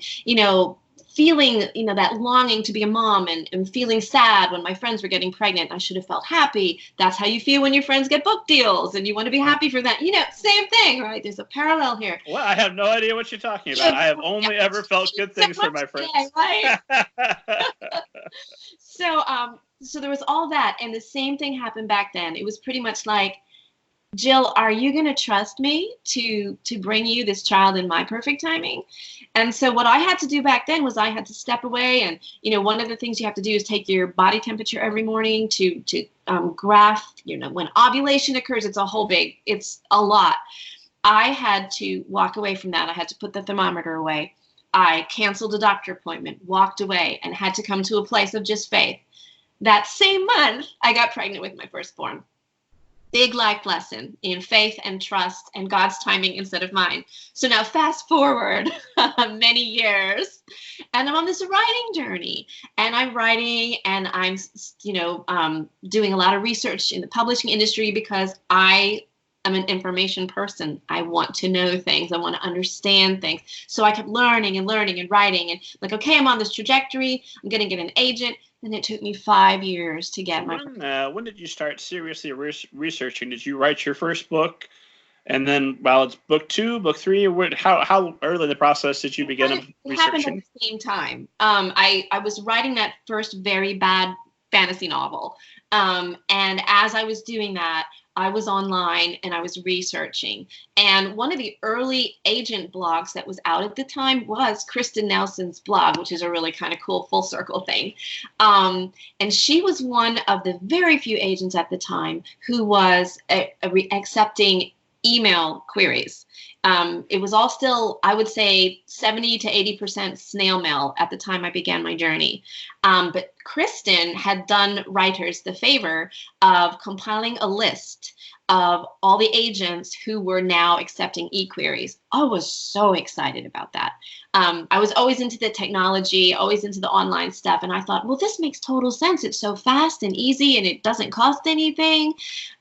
feeling, that longing to be a mom, and feeling sad when my friends were getting pregnant. I should have felt happy. That's how you feel when your friends get book deals and you want to be happy for that. Same thing, right? There's a parallel here. Well, I have no idea what you're talking about. I have only ever felt good things for my friends. Right? So there was all that. And the same thing happened back then. It was pretty much like, Jill, are you going to trust me to bring you this child in my perfect timing? And so what I had to do back then was I had to step away. And, one of the things you have to do is take your body temperature every morning to graph, when ovulation occurs. It's a lot. I had to walk away from that. I had to put the thermometer away. I canceled a doctor appointment, walked away, and had to come to a place of just faith. That same month, I got pregnant with my firstborn. Big life lesson in faith and trust and God's timing instead of mine. So now fast forward many years, and I'm on this writing journey, and I'm writing, and I'm, doing a lot of research in the publishing industry because I'm an information person. I want to know things. I want to understand things. So I kept learning and learning and writing, and like, okay, I'm on this trajectory. I'm going to get an agent. And it took me 5 years to get my. When did you start seriously researching? Did you write your first book, and then it's book 2, book 3? How early in the process did you begin researching? It happened at the same time. I was writing that first very bad fantasy novel, and as I was doing that, I was online and I was researching. And one of the early agent blogs that was out at the time was Kristen Nelson's blog, which is a really kind of cool full circle thing. And she was one of the very few agents at the time who was accepting email queries. It was all still, I would say, 70 to 80% snail mail at the time I began my journey. But Kristen had done writers the favor of compiling a list of all the agents who were now accepting e-queries. I was so excited about that. I was always into the technology, always into the online stuff. And I thought, well, this makes total sense. It's so fast and easy and it doesn't cost anything.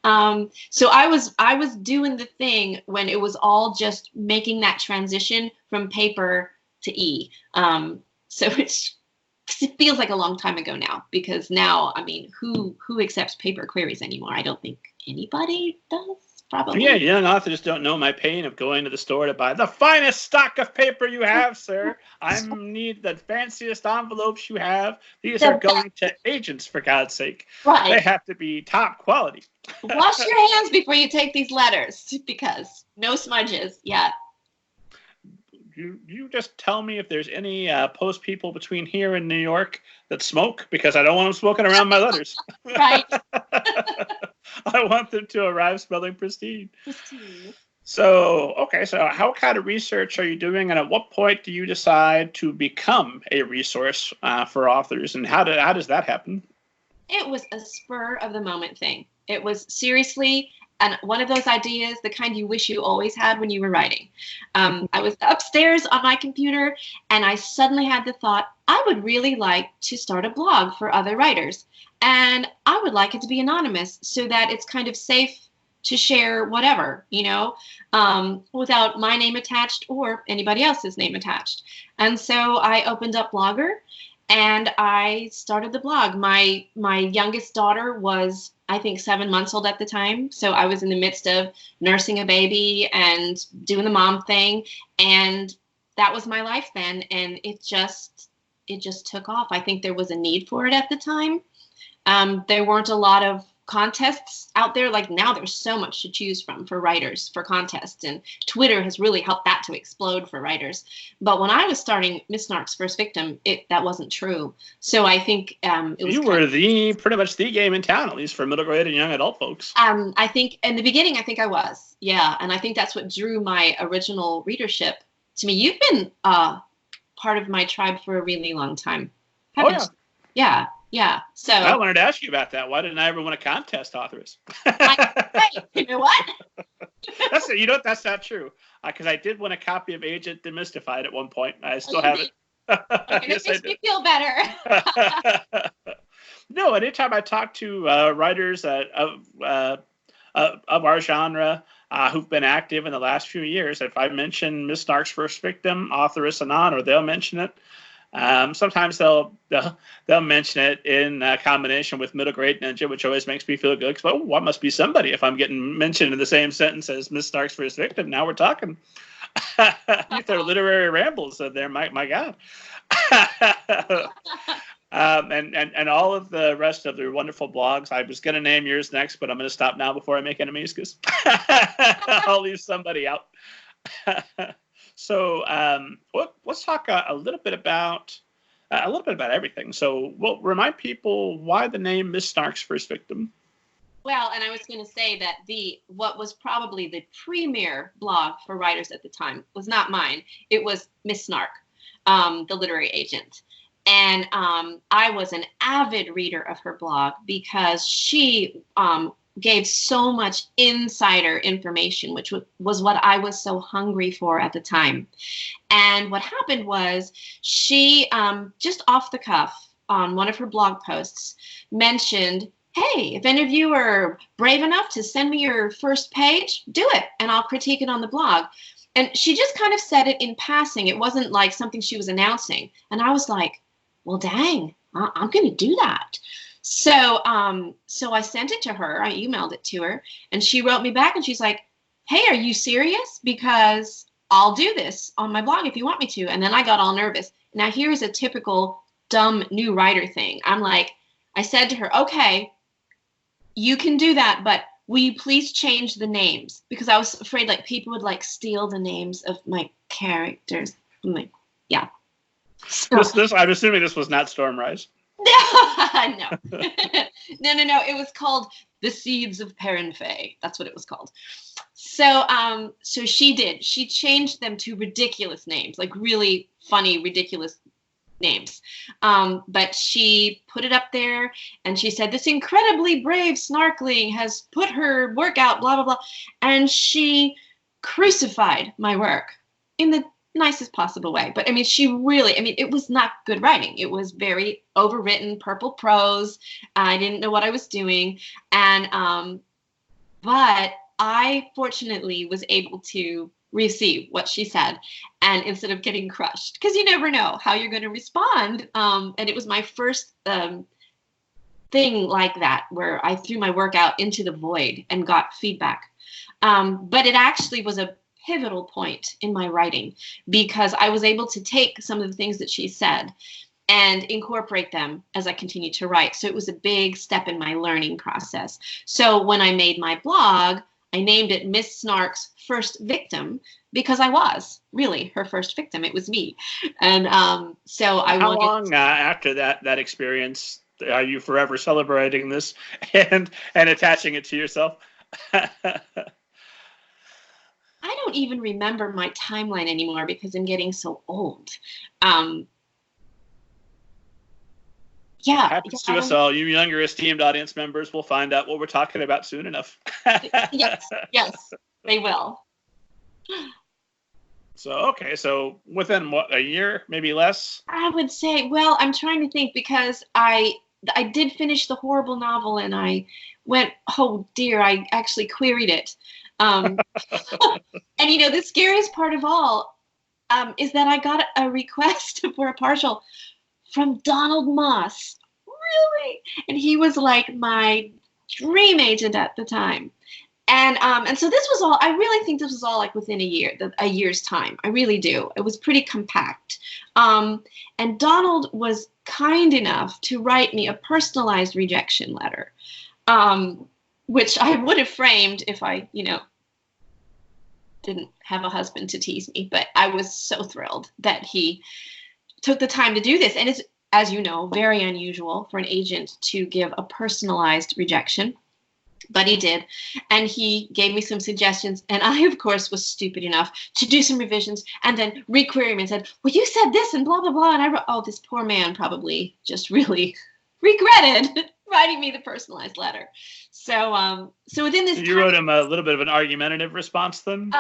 So I was doing the thing when it was all just making that transition from paper to e. So it feels like a long time ago now, because now, I mean, who accepts paper queries anymore? I don't think anybody does, probably. Yeah, young authors don't know my pain of going to the store to buy the finest stock of paper you have, sir. I need the fanciest envelopes you have. These are going to agents, for God's sake. Right. They have to be top quality. Wash your hands before you take these letters, because no smudges yet. You just tell me if there's any post people between here and New York that smoke, because I don't want them smoking around my letters. Right. I want them to arrive smelling pristine. So how kind of research are you doing, and at what point do you decide to become a resource for authors, and how does that happen? It was a spur of the moment thing. It was seriously and one of those ideas, the kind you wish you always had when you were writing. I was upstairs on my computer, and I suddenly had the thought, I would really like to start a blog for other writers. And I would like it to be anonymous so that it's kind of safe to share whatever, without my name attached or anybody else's name attached. And so I opened up Blogger, and I started the blog. My youngest daughter was, I think, 7 months old at the time. So I was in the midst of nursing a baby and doing the mom thing. And that was my life then. And it just took off. I think there was a need for it at the time. There weren't a lot of contests out there. Like now there's so much to choose from for writers for contests, and Twitter has really helped that to explode for writers. But when I was starting Miss Snark's First Victim, that wasn't true. So I think it was. You were pretty much the game in town, at least for middle grade and young adult folks. I think in the beginning, I think I was, yeah, and I think that's what drew my original readership to me. You've been part of my tribe for a really long time, haven't you? Yeah. Yeah, so I wanted to ask you about that. Why didn't I ever win a contest, Authoress? You know what? That's not true. Because I did win a copy of Agent Demystified at one point. I still have it. Okay, Yes, that makes me feel better. No, anytime I talk to writers of our genre who've been active in the last few years, if I mention Miss Snark's First Victim, Authoress Anon, or they'll mention it. Sometimes they'll mention it in combination with Middle Grade Ninja, which always makes me feel good. Because I must be somebody if I'm getting mentioned in the same sentence as Miss Snark's First Victim. Now we're talking. These are literary rambles there. My God. And all of the rest of their wonderful blogs. I was going to name yours next, but I'm going to stop now before I make enemies, because I'll leave somebody out. So let's talk a little bit about everything. So we'll remind people why the name Miss Snark's First Victim. Well, and I was going to say that what was probably the premier blog for writers at the time was not mine. It was Miss Snark, the literary agent. And I was an avid reader of her blog because she gave so much insider information, which was what I was so hungry for at the time. And what happened was she, just off the cuff on one of her blog posts, mentioned, hey, if any of you are brave enough to send me your first page, do it, and I'll critique it on the blog. And she just kind of said it in passing. It wasn't like something she was announcing. And I was like, well, dang, I'm going to do that. So I sent it to her. I emailed it to her, and she wrote me back, and she's like, hey, are you serious? Because I'll do this on my blog if you want me to. And then I got all nervous. Now, here's a typical dumb new writer thing. I'm like, I said to her, okay, you can do that, but will you please change the names? Because I was afraid like people would like steal the names of my characters. I'm like, yeah. So, I'm assuming this was not Stormrise. no. No. It was called The Seeds of Perrin-Fay. That's what it was called. So she did. She changed them to ridiculous names, like really funny, ridiculous names. But she put it up there, and she said, this incredibly brave snarkling has put her work out, blah, blah, blah. And she crucified my work in the nicest possible way. But I mean, it was not good writing. It was very overwritten, purple prose. I didn't know what I was doing. And, but I fortunately was able to receive what she said, and instead of getting crushed, because you never know how you're going to respond. And it was my first thing like that, where I threw my work out into the void and got feedback. But it actually was a pivotal point in my writing, because I was able to take some of the things that she said and incorporate them as I continued to write. So it was a big step in my learning process. So when I made my blog, I named it Miss Snark's First Victim, because I was really her first victim. It was me. And so I How long after that experience are you forever celebrating this and attaching it to yourself? I don't even remember my timeline anymore because I'm getting so old. Yeah. Happens to us all. You younger esteemed audience members will find out what we're talking about soon enough. Yes, they will. So within what, a year, maybe less? I would say, well, I'm trying to think, because I did finish the horrible novel, and I went, oh dear, I actually queried it. And the scariest part of all is that I got a request for a partial from Donald Moss. Really? And he was like my dream agent at the time. And so this was all, I really think this was all like within a year's time. I really do. It was pretty compact. And Donald was kind enough to write me a personalized rejection letter, which I would have framed if I, didn't have a husband to tease me. But I was so thrilled that he took the time to do this. And it's, as you know, very unusual for an agent to give a personalized rejection. But he did, and he gave me some suggestions, and I, of course, was stupid enough to do some revisions and then re-query him and said, well, you said this and blah, blah, blah, and I wrote, oh, this poor man probably just really regretted writing me the personalized letter. So within this You wrote him a little bit of an argumentative response then?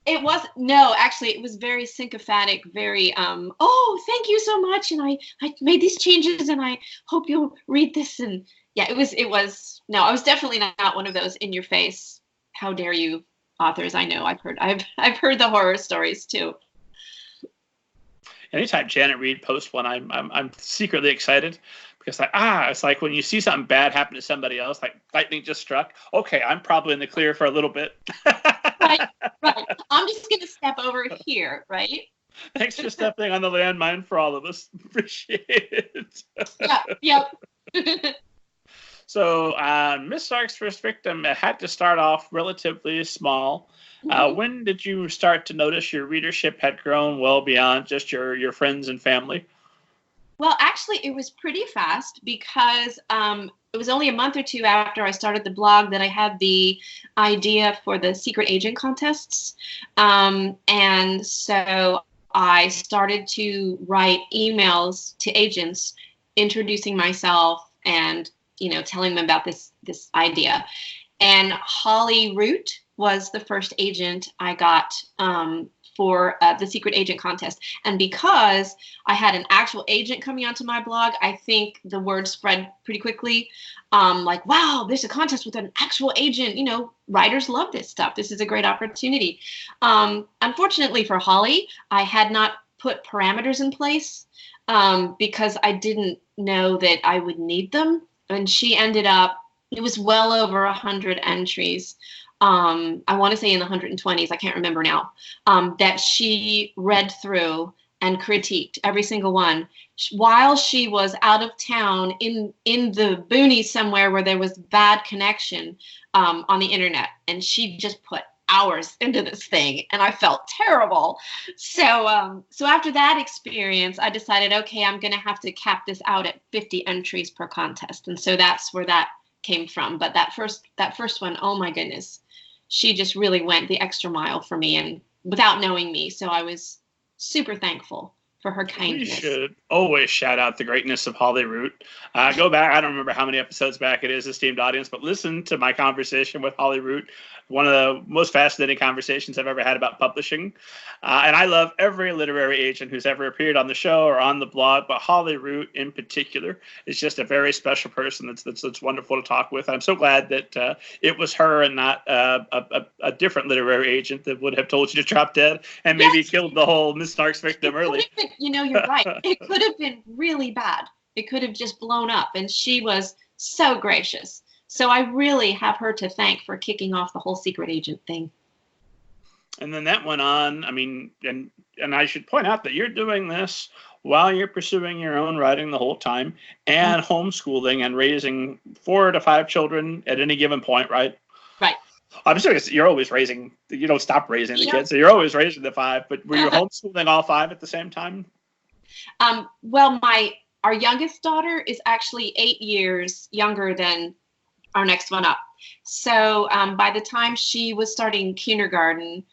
It was, no, actually, it was very sycophantic, very, oh, thank you so much, and I made these changes, and I hope you'll read this, and yeah, it was, no, I was definitely not one of those in your face, how dare you authors. I know, I've heard the horror stories too. Anytime Janet Reed posts one, I'm secretly excited, because it's like when you see something bad happen to somebody else, like lightning just struck. Okay, I'm probably in the clear for a little bit. Right. I'm just gonna step over here, right? Thanks for stepping on the landmine for all of us. Appreciate it. Yep. So, Miss Snark's First Victim had to start off relatively small. When did you start to notice your readership had grown well beyond just your friends and family? Well, actually, it was pretty fast, because it was only a month or two after I started the blog that I had the idea for the secret agent contests. And so I started to write emails to agents introducing myself and telling them about this idea. And Holly Root was the first agent I got for the secret agent contest. And because I had an actual agent coming onto my blog, I think the word spread pretty quickly. Like, wow, there's a contest with an actual agent. You know, writers love this stuff. This is a great opportunity. Unfortunately for Holly, I had not put parameters in place because I didn't know that I would need them. And she ended up, it was well over 100 entries. I want to say in the 120s, I can't remember now, that she read through and critiqued every single one while she was out of town in the boonies somewhere where there was bad connection on the internet. And she just put hours into this thing, and I felt terrible. So after that experience, I decided, okay, I'm going to have to cap this out at 50 entries per contest. And so that's where that came from. But that first one, oh my goodness, she just really went the extra mile for me, and without knowing me. So I was super thankful for her kindness. We should always shout out the greatness of Holly Root. Go back, I don't remember how many episodes back it is, esteemed audience, but listen to my conversation with Holly Root. One of the most fascinating conversations I've ever had about publishing. And I love every literary agent who's ever appeared on the show or on the blog, but Holly Root in particular is just a very special person that's wonderful to talk with. I'm so glad that it was her and not a different literary agent that would have told you to drop dead and maybe killed the whole Miss Snark's victim early. You know, you're right. It could have been really bad. It could have just blown up. And she was so gracious. So I really have her to thank for kicking off the whole secret agent thing. And then that went on. I mean, and I should point out that you're doing this while you're pursuing your own writing the whole time and homeschooling and raising 4 to 5 children at any given point, right? Right. I'm serious. You're always raising. You don't stop raising the kids. So you're always raising the 5. But were you homeschooling all 5 at the same time? Well, our youngest daughter is actually 8 years younger than our next one up. So by the time she was starting kindergarten,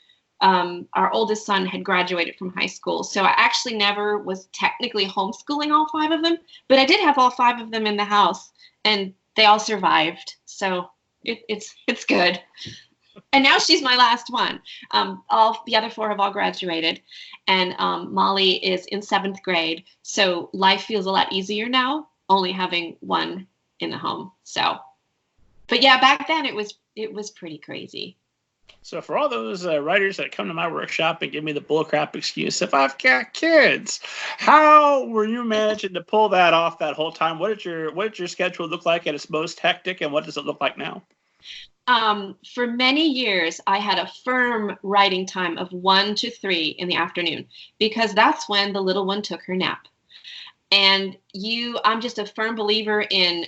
our oldest son had graduated from high school. So I actually never was technically homeschooling all 5 of them, but I did have all 5 of them in the house, and they all survived. So it's good. And now she's my last one. All the other 4 have all graduated, and Molly is in 7th grade. So life feels a lot easier now, only having one in the home. So, but yeah, back then it was pretty crazy. So for all those writers that come to my workshop and give me the bullcrap excuse, if I've got kids, how were you managing to pull that off that whole time? What did your schedule look like at its most hectic, and what does it look like now? For many years, I had a firm writing time of 1 to 3 in the afternoon, because that's when the little one took her nap. And I'm just a firm believer in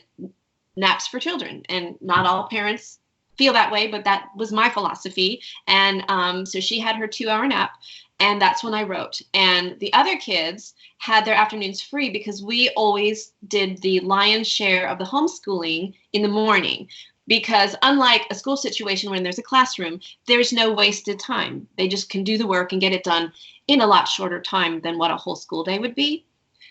naps for children, and not all parents feel that way, but that was my philosophy. And so she had her 2-hour nap, and that's when I wrote. And the other kids had their afternoons free because we always did the lion's share of the homeschooling in the morning. Because unlike a school situation when there's a classroom, there's no wasted time. They just can do the work and get it done in a lot shorter time than what a whole school day would be.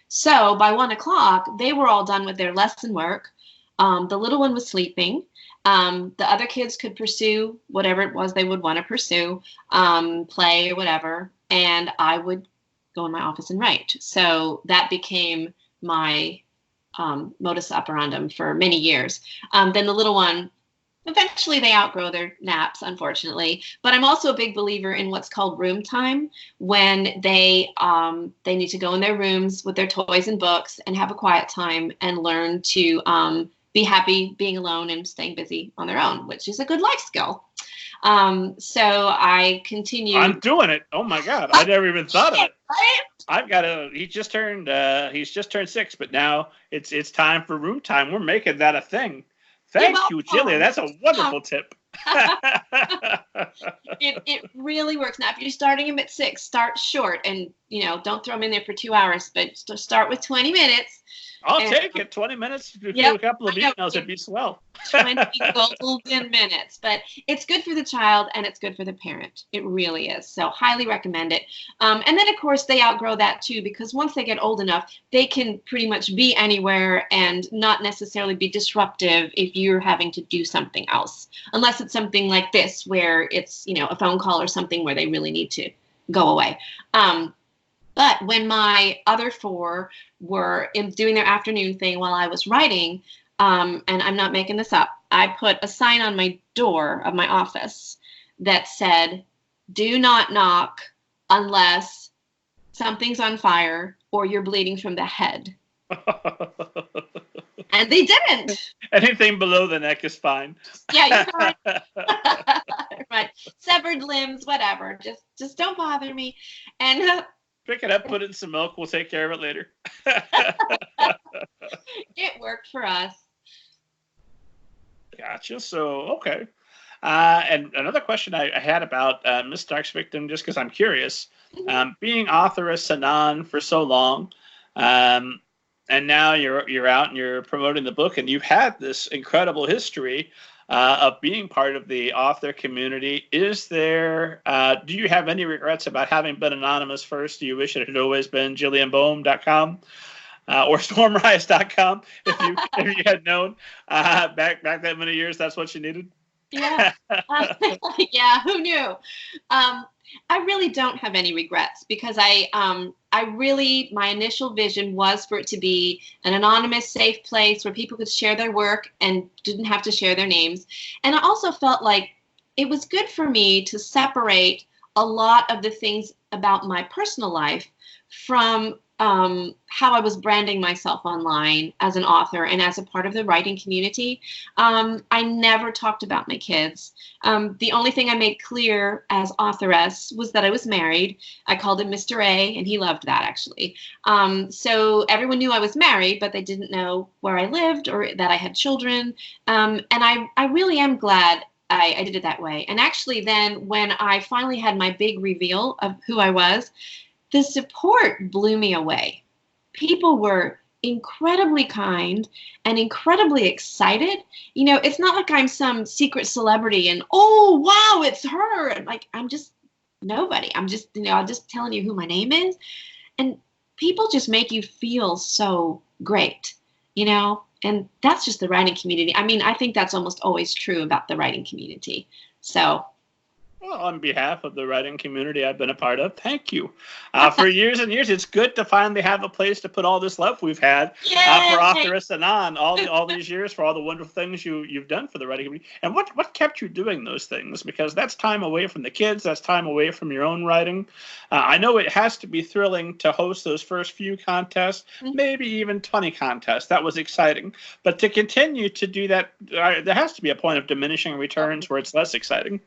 So by 1 o'clock, they were all done with their lesson work. The little one was sleeping. The other kids could pursue whatever it was they would want to pursue, play or whatever. And I would go in my office and write. So that became my modus operandum for many years. Then the little one, eventually they outgrow their naps, unfortunately. But I'm also a big believer in what's called room time, when they need to go in their rooms with their toys and books and have a quiet time and learn to be happy being alone and staying busy on their own, which is a good life skill. So I continue. I'm doing it. Oh my God. I never even thought of it. Right? I've got he's just turned 6, but now it's time for room time. We're making that a thing. Thank you, Jillian. That's a wonderful tip. It really works. Now, if you're starting him at 6, start short, and don't throw him in there for 2 hours, but start with 20 minutes. I'll take it. 20 minutes to do a couple of emails. It'd be swell. 20 golden minutes. But it's good for the child and it's good for the parent. It really is. So highly recommend it. And then, of course, they outgrow that too, because once they get old enough, they can pretty much be anywhere and not necessarily be disruptive if you're having to do something else. Unless it's something like this, where it's, a phone call or something where they really need to go away. But when my other 4 were doing their afternoon thing while I was writing, and I'm not making this up, I put a sign on my door of my office that said, "Do not knock unless something's on fire or you're bleeding from the head." And they didn't. Anything below the neck is fine. Yeah, you're right. Right. Severed limbs, whatever. Just don't bother me. And pick it up, put it in some milk. We'll take care of it later. It worked for us. Gotcha. So, okay. And another question I had about Miss Stark's Victim, just because I'm curious, being Authoress Anon for so long, and now you're out and you're promoting the book, and you've had this incredible history of being part of the author community. Is there, do you have any regrets about having been anonymous first? Do you wish it had always been JillianBoehme.com or stormrise.com if you had known back that many years that's what you needed? Yeah. Yeah, who knew? I really don't have any regrets, because my initial vision was for it to be an anonymous, safe place where people could share their work and didn't have to share their names. And I also felt like it was good for me to separate a lot of the things about my personal life from how I was branding myself online as an author and as a part of the writing community. I never talked about my kids. The only thing I made clear as Authoress was that I was married. I called him Mr. A, and he loved that, actually. So everyone knew I was married, but they didn't know where I lived or that I had children. And I really am glad I did it that way. And actually then, when I finally had my big reveal of who I was, the support blew me away. People were incredibly kind and incredibly excited. It's not like I'm some secret celebrity and, oh, wow, it's her. And I'm just nobody. I'm just, I'm just telling you who my name is. And people just make you feel so great, and that's just the writing community. I mean, I think that's almost always true about the writing community. So, well, on behalf of the writing community I've been a part of, thank you. For years and years, it's good to finally have a place to put all this love we've had for Authoress Anon, all these years, for all the wonderful things you've done for the writing community. And what kept you doing those things? Because that's time away from the kids, that's time away from your own writing. I know it has to be thrilling to host those first few contests, maybe even 20 contests. That was exciting. But to continue to do that, there has to be a point of diminishing returns where it's less exciting.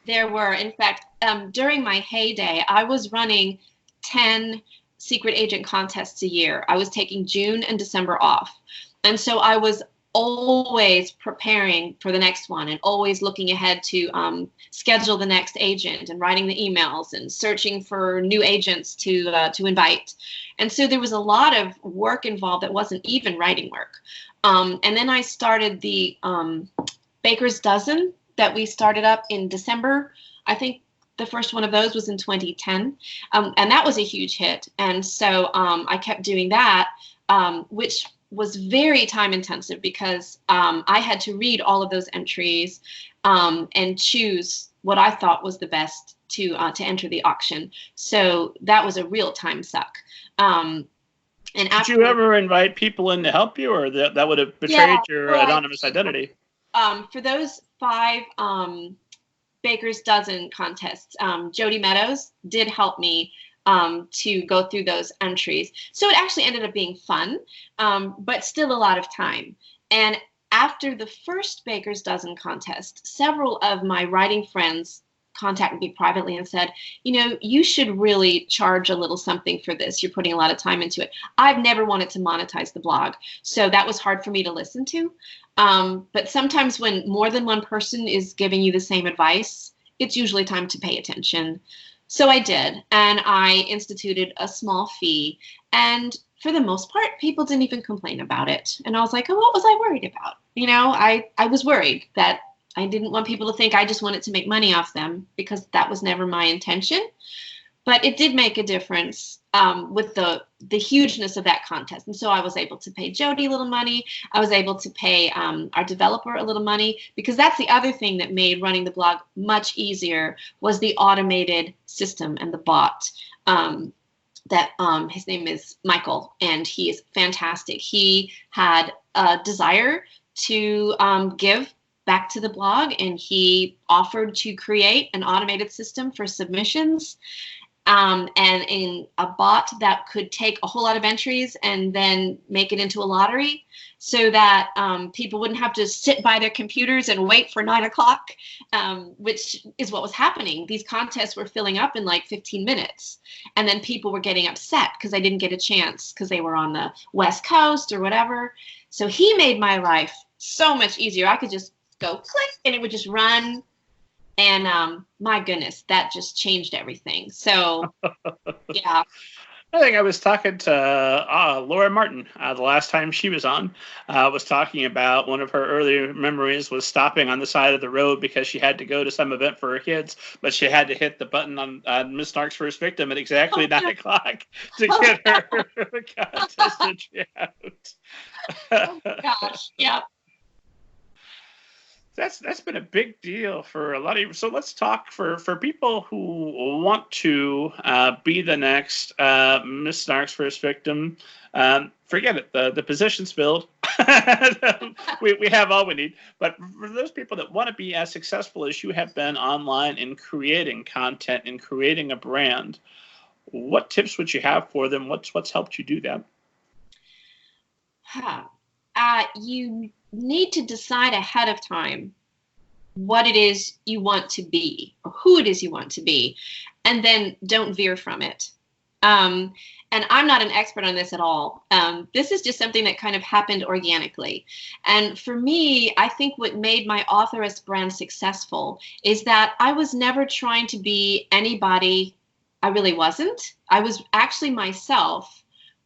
There were. In fact, during my heyday, I was running 10 secret agent contests a year. I was taking June and December off. And so I was always preparing for the next one and always looking ahead to schedule the next agent and writing the emails and searching for new agents to invite. And so there was a lot of work involved that wasn't even writing work. And then I started the Baker's Dozen that we started up in December. I think the first one of those was in 2010. And that was a huge hit. And so I kept doing that, which was very time intensive, because I had to read all of those entries and choose what I thought was the best to enter the auction. So that was a real time suck. And did you ever invite people in to help you, or that would have betrayed your anonymous identity? For those 5 Baker's Dozen contests, Jody Meadows did help me to go through those entries. So it actually ended up being fun, but still a lot of time. And after the first Baker's Dozen contest, several of my writing friends contacted me privately and said, you should really charge a little something for this. You're putting a lot of time into it. I've never wanted to monetize the blog, so that was hard for me to listen to. But sometimes when more than one person is giving you the same advice, it's usually time to pay attention. So I did, and I instituted a small fee, and for the most part, people didn't even complain about it. And I was like, oh, what was I worried about? I was worried that I didn't want people to think I just wanted to make money off them, because that was never my intention. But it did make a difference with the hugeness of that contest. And so I was able to pay Jody a little money. I was able to pay our developer a little money, because that's the other thing that made running the blog much easier, was the automated system and the bot. His name is Michael, and he is fantastic. He had a desire to give back to the blog, and he offered to create an automated system for submissions. And in a bot that could take a whole lot of entries and then make it into a lottery, so that people wouldn't have to sit by their computers and wait for 9 o'clock, which is what was happening. These contests were filling up in like 15 minutes. And then people were getting upset because they didn't get a chance because they were on the West Coast or whatever. So he made my life so much easier. I could just go click and it would just run. And my goodness, that just changed everything. So, yeah. I think I was talking to Laura Martin the last time she was on. Was talking about one of her earlier memories was stopping on the side of the road because she had to go to some event for her kids, but she had to hit the button on Miss Snark's First Victim at exactly 9 o'clock to get her contest entry out. Oh, gosh, yeah. That's been a big deal for a lot of you. So let's talk for people who want to be the next Miss Snark's First Victim. Forget it. The position's filled. we have all we need. But for those people that want to be as successful as you have been online in creating content and creating a brand, what tips would you have for them? What's helped you do that? You need to decide ahead of time what it is you want to be, or who it is you want to be, and then don't veer from it. And I'm not an expert on this at all. This is just something that kind of happened organically. And for me, I think what made my Authoress brand successful is that I was never trying to be anybody I really wasn't. I was actually myself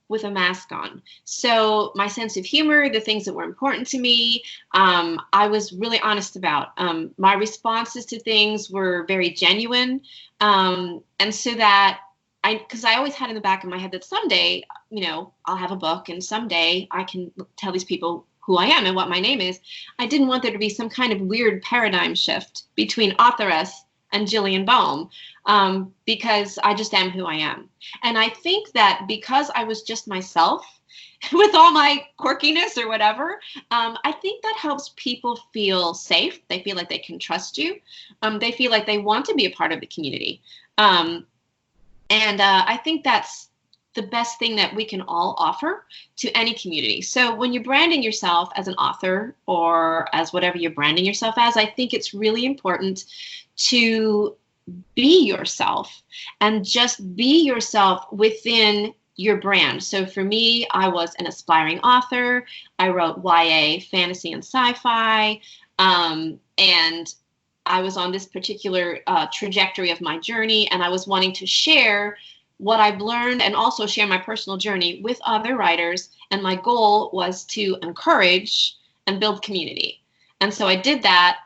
with a mask on. So my sense of humor, the things that were important to me, I was really honest about. My responses to things were very genuine. And so that because I always had in the back of my head that someday, I'll have a book and someday I can tell these people who I am and what my name is. I didn't want there to be some kind of weird paradigm shift between Authoress and Jillian Boehme, because I just am who I am. And I think that because I was just myself with all my quirkiness or whatever, I think that helps people feel safe. They feel like they can trust you. They feel like they want to be a part of the community. And I think that's the best thing that we can all offer to any community. So when you're branding yourself as an author or as whatever you're branding yourself as, I think it's really important to be yourself and just be yourself within your brand. So for me, I was an aspiring author. I wrote YA, fantasy, and sci-fi. And I was on this particular trajectory of my journey, and I was wanting to share what I've learned and also share my personal journey with other writers. And my goal was to encourage and build community. And so I did that,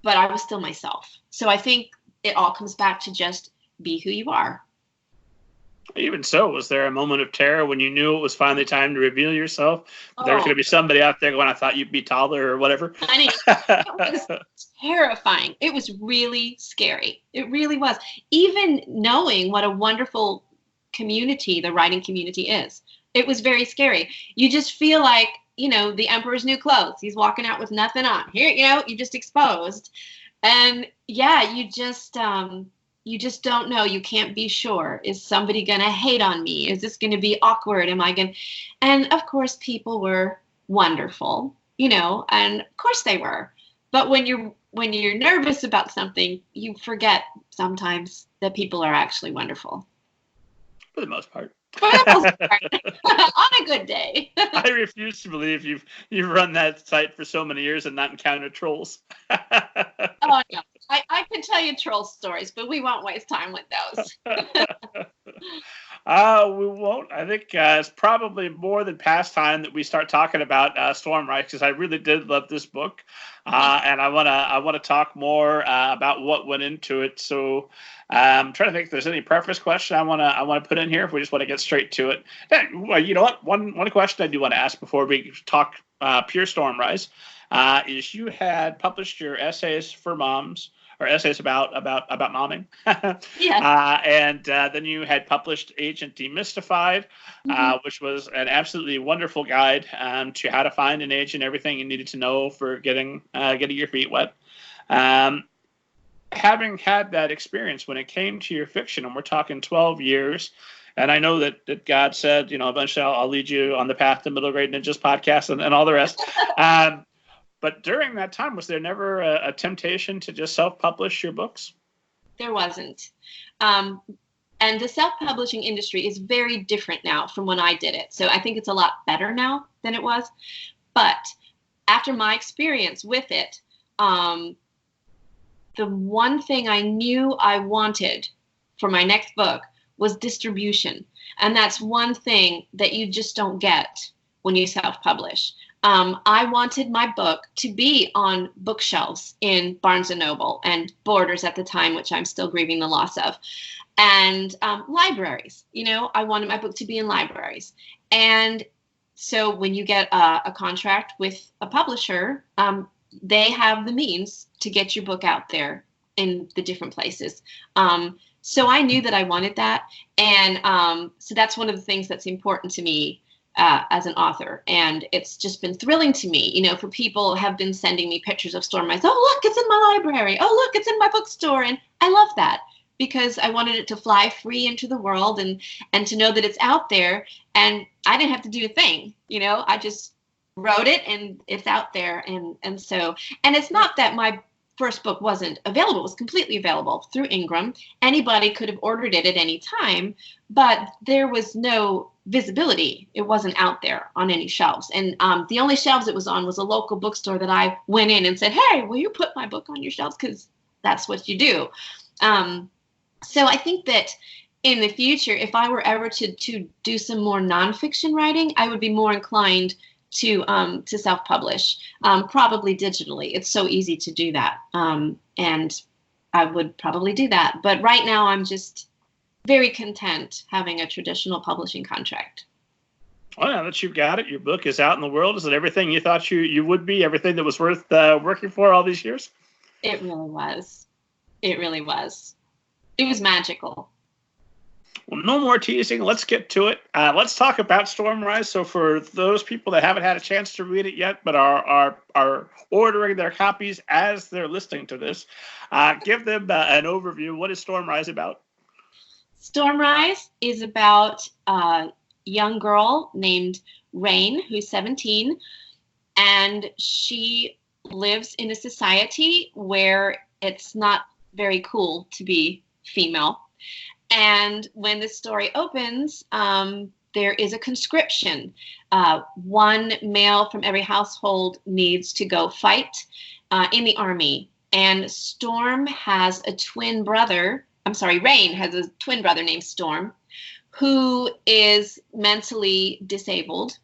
but I was still myself. So I think it all comes back to just be who you are. Even so, was there a moment of terror when you knew it was finally time to reveal yourself? There was going to be somebody out there going, I thought you'd be taller or whatever. I mean, it was terrifying. It was really scary. It really was. Even knowing what a wonderful community the writing community is, it was very scary. You just feel like, the emperor's new clothes. He's walking out with nothing on. Here, you just exposed. And yeah, you just don't know. You can't be sure. Is somebody going to hate on me? Is this going to be awkward? Am I going to? And of course, people were wonderful, and of course they were. But when you're nervous about something, you forget sometimes that people are actually wonderful. For the most part. For the most part. On a good day. I refuse to believe you've run that site for so many years and not encountered trolls. Oh, no. I could tell you troll stories, but we won't waste time with those. We won't. I think it's probably more than past time that we start talking about Stormrise, because I really did love this book, and I wanna talk more about what went into it. So I'm trying to think if there's any preface question I wanna put in here. If we just want to get straight to it, well, you know what? One question I do want to ask before we talk pure Stormrise is you had published your essays for moms, or essays about momming. Yes. And then you had published Agent Demystified, which was an absolutely wonderful guide to how to find an agent, everything you needed to know for getting your feet wet. Having had that experience when it came to your fiction, and we're talking 12 years, and I know that God said, eventually I'll lead you on the path to Middle Grade Ninjas podcast and all the rest. But during that time, was there never a temptation to just self-publish your books? There wasn't. And the self-publishing industry is very different now from when I did it. So I think it's a lot better now than it was. But after my experience with it, the one thing I knew I wanted for my next book was distribution. And that's one thing that you just don't get when you self-publish. I wanted my book to be on bookshelves in Barnes & Noble and Borders at the time, which I'm still grieving the loss of, and libraries. I wanted my book to be in libraries. And so when you get a contract with a publisher, they have the means to get your book out there in the different places. So I knew that I wanted that. And so that's one of the things that's important to me as an author. And it's just been thrilling to me, for people have been sending me pictures of Stormrise. Oh, look, it's in my library. Oh, look, it's in my bookstore. And I love that because I wanted it to fly free into the world and to know that it's out there. And I didn't have to do a thing, I just wrote it and it's out there. And it's not that my first book wasn't available. It was completely available through Ingram. Anybody could have ordered it at any time, but there was no visibility. It wasn't out there on any shelves. And the only shelves it was on was a local bookstore that I went in and said, hey, will you put my book on your shelves? Because that's what you do. So I think that in the future, if I were ever to do some more nonfiction writing, I would be more inclined to self-publish, probably digitally. It's so easy to do that. And I would probably do that. But right now I'm just very content having a traditional publishing contract. Well, now that you've got it, your book is out in the world. Is it everything you thought you would be? Everything that was worth working for all these years? It really was. It really was. It was magical. Well, no more teasing. Let's get to it. Let's talk about Stormrise. So for those people that haven't had a chance to read it yet, but are ordering their copies as they're listening to this, give them an overview. What is Stormrise about? Stormrise is about a young girl named Rain, who's 17, and she lives in a society where it's not very cool to be female. And when the story opens, there is a conscription. One male from every household needs to go fight in the army. And Storm has a twin brother. Rain has a twin brother named Storm, who is mentally disabled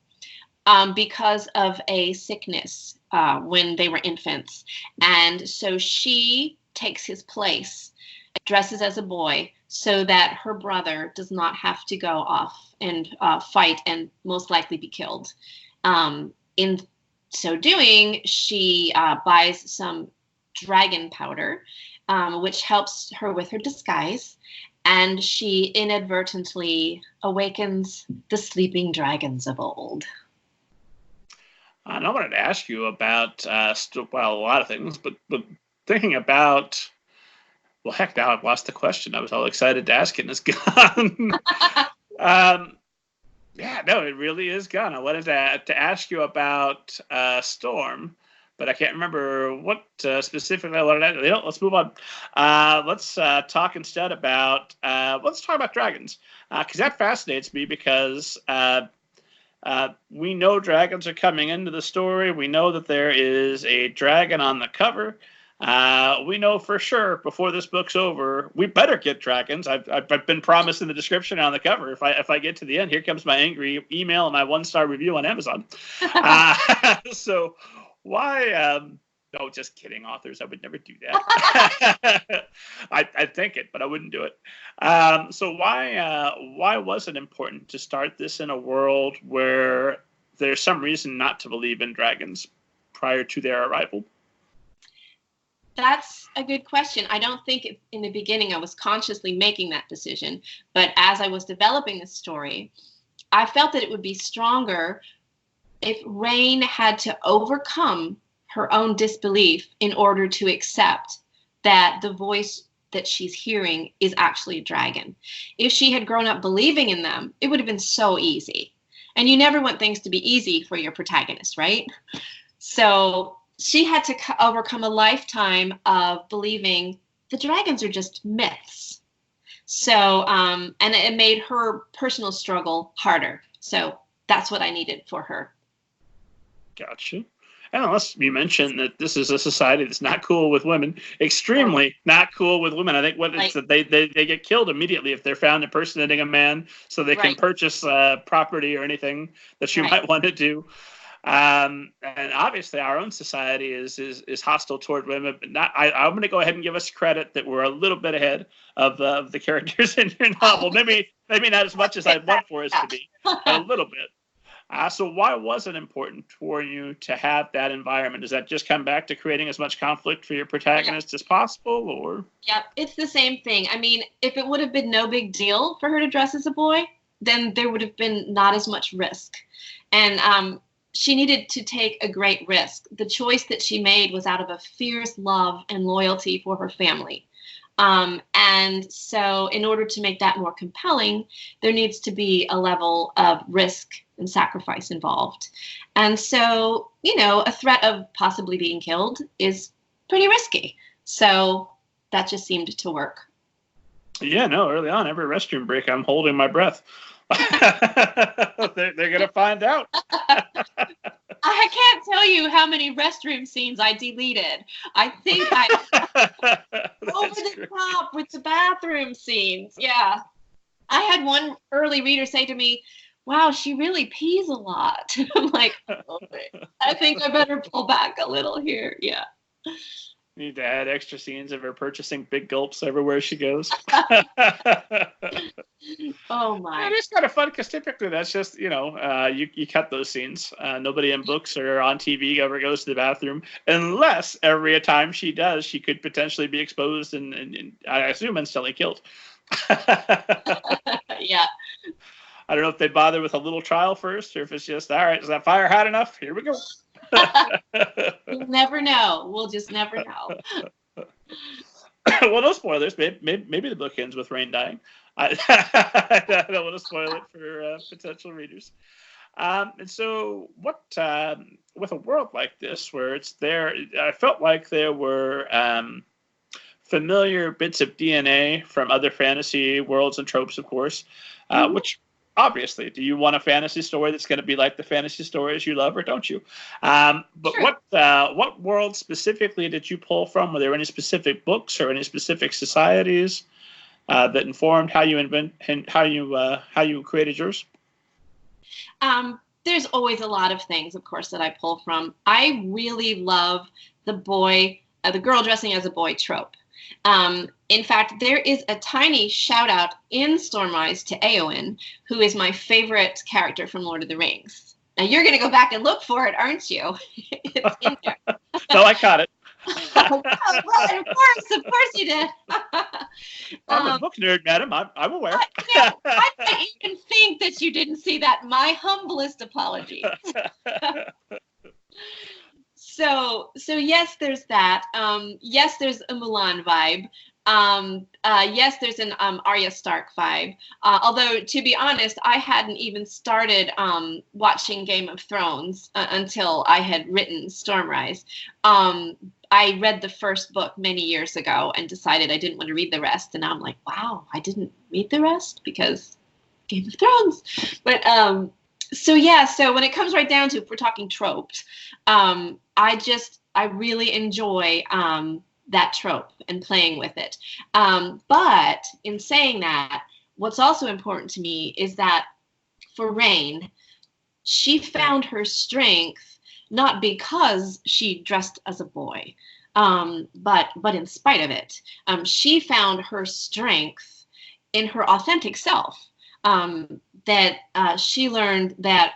because of a sickness when they were infants. And so she takes his place, dresses as a boy, so that her brother does not have to go off and fight and most likely be killed. In so doing, she buys some dragon powder, which helps her with her disguise, and she inadvertently awakens the sleeping dragons of old. And I wanted to ask you about, a lot of things, but thinking about, well, heck, now I've lost the question. I was all excited to ask it, and it's gone. Yeah, no, it really is gone. I wanted to ask you about Storm, but I can't remember what specifically I wanted to ask. Let's move on. Let's talk instead about, let's talk about dragons, because that fascinates me, because we know dragons are coming into the story. We know that there is a dragon on the cover. We know for sure before this book's over, we better get dragons. I've been promised in the description and on the cover. If I get to the end, here comes my angry email and my 1-star review on Amazon. So why? No, just kidding, authors. I would never do that. I'd think it, but I wouldn't do it. So why was it important to start this in a world where there's some reason not to believe in dragons prior to their arrival? That's a good question. I don't think in the beginning I was consciously making that decision, but as I was developing the story, I felt that it would be stronger if Rain had to overcome her own disbelief in order to accept that the voice that she's hearing is actually a dragon. If she had grown up believing in them, it would have been so easy. And you never want things to be easy for your protagonist, right? So she had to overcome a lifetime of believing the dragons are just myths. So, and it made her personal struggle harder. So that's what I needed for her. Gotcha. And unless you mentioned that this is a society that's not cool with women, extremely not cool with women. I think what it's that they get killed immediately if they're found impersonating a man, so they can purchase property or anything that you might want to do. And obviously, our own society is hostile toward women. But not. I'm going to go ahead and give us credit that we're a little bit ahead of the characters in your novel. Maybe not as much as I'd want for us to be, but a little bit. So why was it important for you to have that environment? Does that just come back to creating as much conflict for your protagonist as possible, or? Yeah, it's the same thing. I mean, if it would have been no big deal for her to dress as a boy, then there would have been not as much risk. And she needed to take a great risk. The choice that she made was out of a fierce love and loyalty for her family. And so in order to make that more compelling, there needs to be a level of risk and sacrifice involved. And so, a threat of possibly being killed is pretty risky. So that just seemed to work. Yeah, no, early on, every restroom break, I'm holding my breath. They're going to find out. I can't tell you how many restroom scenes I deleted. I think I over the top with the bathroom scenes. Yeah. I had one early reader say to me, "Wow, she really pees a lot." I'm like, okay, I think I better pull back a little here. Yeah. Need to add extra scenes of her purchasing big gulps everywhere she goes. Oh my! It is kind of fun because typically that's just you cut those scenes. Nobody in books or on TV ever goes to the bathroom unless every time she does, she could potentially be exposed and I assume instantly killed. Yeah. I don't know if they bother with a little trial first or if it's just all right. Is that fire hot enough? Here we go. We'll never know. We'll just never know. Well, no spoilers. Maybe the book ends with Rain dying. I don't want to spoil it for potential readers. And so, what with a world like this, where it's there, I felt like there were familiar bits of DNA from other fantasy worlds and tropes, of course, which. Obviously, do you want a fantasy story that's going to be like the fantasy stories you love, or don't you? But sure. What world specifically did you pull from? Were there any specific books or any specific societies that informed how you how you created yours? There's always a lot of things, of course, that I pull from. I really love the girl dressing as a boy trope. In fact, there is a tiny shout out in Stormrise to Éowyn, who is my favorite character from Lord of the Rings. Now you're going to go back and look for it, aren't you? It's in there. No, I caught it. Oh, right, of course you did. I'm a book nerd, madam. I'm aware. I didn't even think that you didn't see that. My humblest apologies. So yes, there's that. Yes, there's a Mulan vibe. Yes, there's an Arya Stark vibe. Although, to be honest, I hadn't even started watching Game of Thrones until I had written Stormrise. I read the first book many years ago and decided I didn't want to read the rest. And now I'm like, wow, I didn't read the rest because Game of Thrones. But so when it comes right down to, if we're talking tropes, I really enjoy that trope and playing with it. But in saying that, what's also important to me is that for Rain, she found her strength not because she dressed as a boy, but in spite of it. She found her strength in her authentic self, that she learned that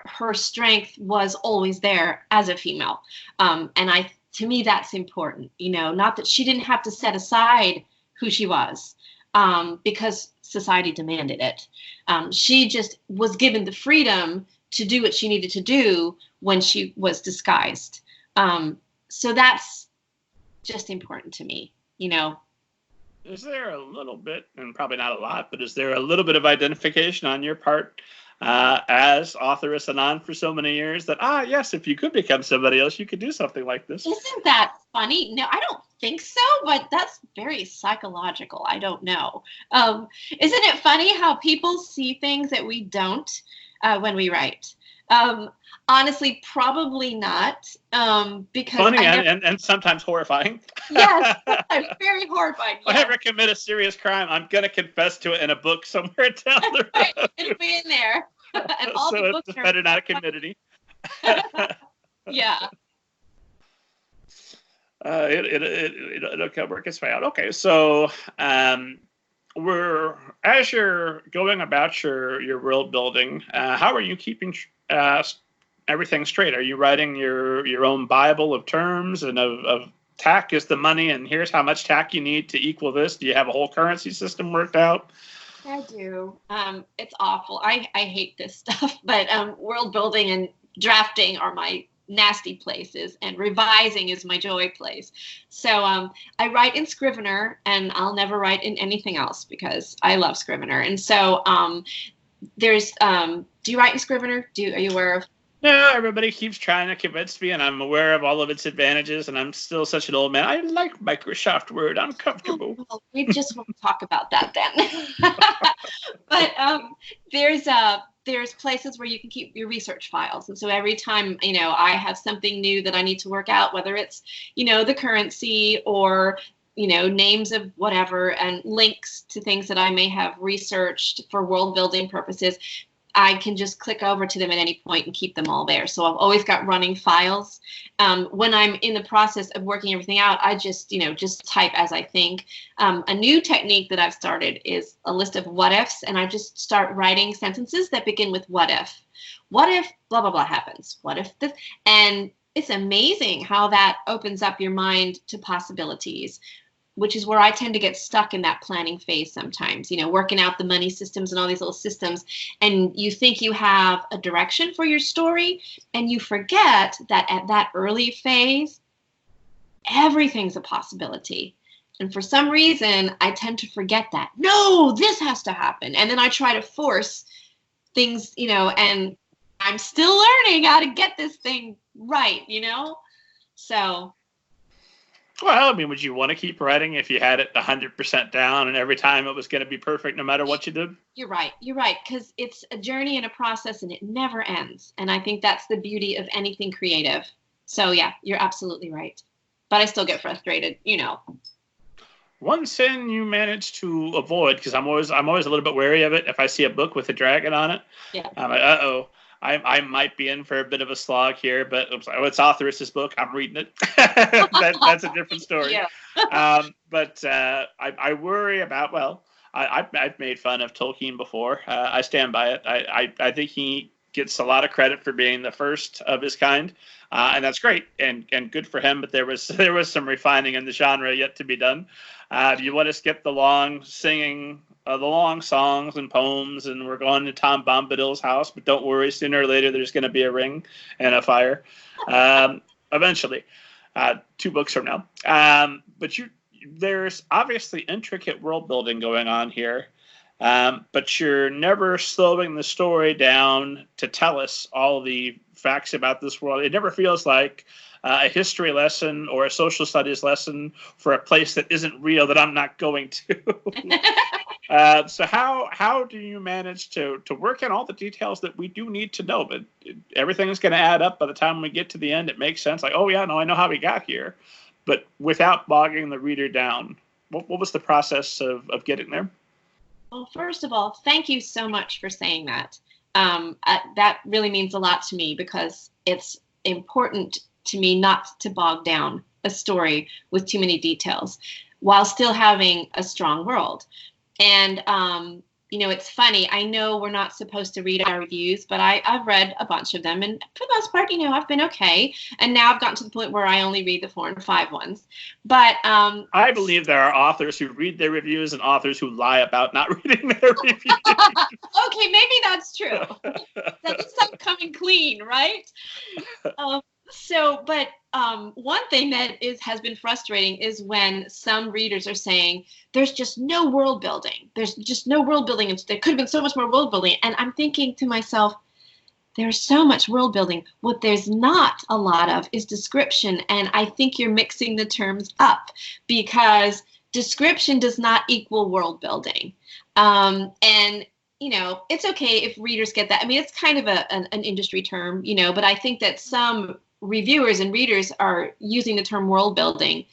her strength was always there as a female. And to me, that's important, not that she didn't have to set aside who she was, because society demanded it. She just was given the freedom to do what she needed to do when she was disguised. So that's just important to me, Is there a little bit, and probably not a lot, but is there a little bit of identification on your part as Authoress Anon for so many years that, yes, if you could become somebody else, you could do something like this? Isn't that funny? No, I don't think so, but that's very psychological. I don't know. Isn't it funny how people see things that we don't when we write? Honestly, probably not. Because funny and sometimes horrifying. Yes, I'm very horrified. If I ever commit a serious crime, I'm going to confess to it in a book somewhere down the road. Right, it'll be in there. And all so the books it's are better not commit any. Yeah. It'll work its way out. Okay, so as you're going about your world building, how are you keeping everything straight? Are you writing your own Bible of terms and of tack is the money, and here's how much tack you need to equal this? Do you have a whole currency system worked out? I do. It's awful. I hate this stuff, but world building and drafting are my nasty places, and revising is my joy place. So I write in Scrivener, and I'll never write in anything else because I love Scrivener. And so there's do you write in Scrivener? Are you aware of? No, everybody keeps trying to convince me, and I'm aware of all of its advantages, and I'm still such an old man. I like Microsoft Word. I'm comfortable. Well, we just won't talk about that then. But there's places where you can keep your research files. And so every time, I have something new that I need to work out, whether it's, the currency or, names of whatever and links to things that I may have researched for world building purposes, I can just click over to them at any point and keep them all there. So I've always got running files. When I'm in the process of working everything out, I just type as I think. A new technique that I've started is a list of what ifs, and I just start writing sentences that begin with what if. What if blah, blah, blah happens? What if this? And it's amazing how that opens up your mind to possibilities, which is where I tend to get stuck in that planning phase sometimes, working out the money systems and all these little systems. And you think you have a direction for your story, and you forget that at that early phase, everything's a possibility. And for some reason, I tend to forget that. No, this has to happen. And then I try to force things, and I'm still learning how to get this thing right, So... Well, would you want to keep writing if you had it 100% down and every time it was going to be perfect no matter what you did? You're right, because it's a journey and a process, and it never ends. And I think that's the beauty of anything creative. So, yeah, you're absolutely right. But I still get frustrated, One sin you manage to avoid, because I'm always a little bit wary of it, if I see a book with a dragon on it, yeah. I'm like, uh-oh. I might be in for a bit of a slog here, but it's Authoress's book. I'm reading it. That's a different story. Yeah. But I worry about, I've made fun of Tolkien before. I stand by it. I think he gets a lot of credit for being the first of his kind, and that's great and good for him. But there was some refining in the genre yet to be done. You want to skip the long singing, the long songs and poems, and we're going to Tom Bombadil's house, but don't worry, sooner or later there's going to be a ring and a fire, eventually, 2 books from now. But there's obviously intricate world building going on here, but you're never slowing the story down to tell us all the facts about this world. It never feels like a history lesson or a social studies lesson for a place that isn't real that I'm not going to. So how do you manage to work in all the details that we do need to know? But everything's going to add up by the time we get to the end. It makes sense. Like, oh yeah, no, I know how we got here. but without bogging the reader down. What was the process of getting there? Well, first of all, thank you so much for saying that. That really means a lot to me because it's important to me not to bog down a story with too many details while still having a strong world. And, it's funny. I know we're not supposed to read our reviews, but I've read a bunch of them. And for the most part, I've been okay. And now I've gotten to the point where I only read the 4 and 5 ones. But I believe there are authors who read their reviews and authors who lie about not reading their reviews. Okay, maybe that's true. That's some coming clean, right? One thing that has been frustrating is when some readers are saying there's just no world building. There's just no world building. And there could have been so much more world building. And I'm thinking to myself, there's so much world building. What there's not a lot of is description. And I think you're mixing the terms up because description does not equal world building. It's okay if readers get that. I mean, it's kind of an industry term, but I think that some reviewers and readers are using the term world building,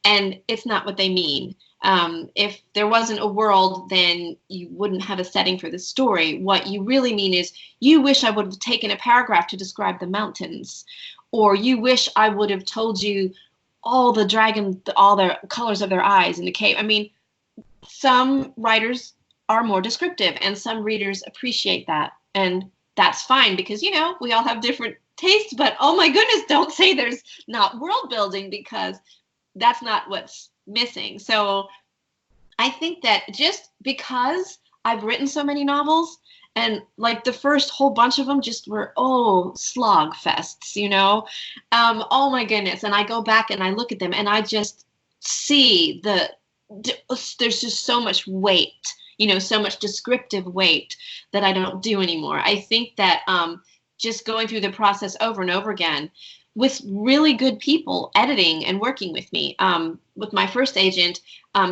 and it's not what they mean. If there wasn't a world, then you wouldn't have a setting for the story. What you really mean is you wish I would have taken a paragraph to describe the mountains, or you wish I would have told you all the dragon, all the colors of their eyes in the cave. I mean, some writers are more descriptive and some readers appreciate that. And that's fine because, we all have different tastes, but oh my goodness, don't say there's not world building because that's not what's missing. So I think that just because I've written so many novels and like the first whole bunch of them just were, slog fests, oh my goodness. And I go back and I look at them and I just see there's just so much weight, so much descriptive weight that I don't do anymore. I think that just going through the process over and over again with really good people editing and working with me. With my first agent,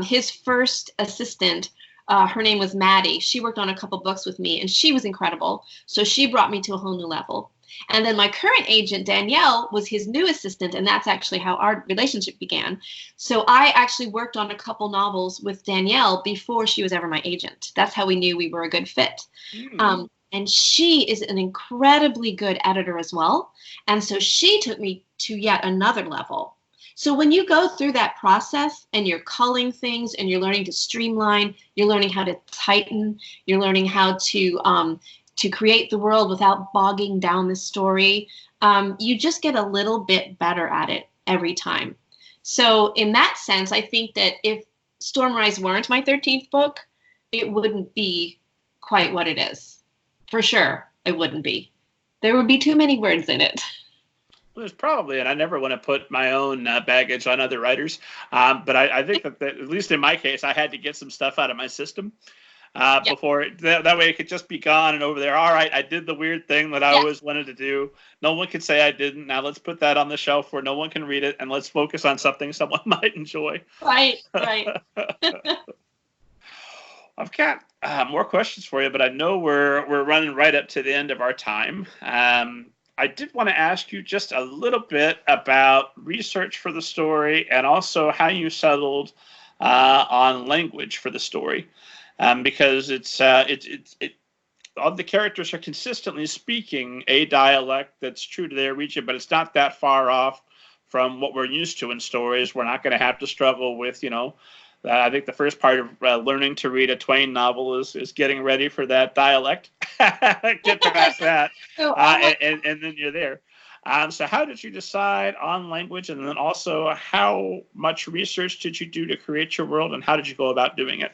his first assistant, her name was Maddie. She worked on a couple books with me and she was incredible. So she brought me to a whole new level. And then my current agent, Danielle, was his new assistant, and that's actually how our relationship began. So I actually worked on a couple novels with Danielle before she was ever my agent. That's how we knew we were a good fit. And she is an incredibly good editor as well. And so she took me to yet another level. So when you go through that process and you're culling things and you're learning to streamline, you're learning how to tighten, you're learning how to create the world without bogging down the story, you just get a little bit better at it every time. So in that sense, I think that if Stormrise weren't my 13th book, it wouldn't be quite what it is. For sure, it wouldn't be. There would be too many words in it. Well, there's probably, and I never want to put my own baggage on other writers, but I think that at least in my case, I had to get some stuff out of my system before that way it could just be gone and over there. All right, I did the weird thing that I always wanted to do. No one could say I didn't. Now let's put that on the shelf where no one can read it, and let's focus on something someone might enjoy. Right. I've got more questions for you, but I know we're running right up to the end of our time. I did want to ask you just a little bit about research for the story and also how you settled on language for the story, because all the characters are consistently speaking a dialect that's true to their region, but it's not that far off from what we're used to in stories. We're not going to have to struggle with, I think the first part of learning to read a Twain novel is getting ready for that dialect. Get past that, and then you're there. So how did you decide on language, and then also how much research did you do to create your world, and how did you go about doing it?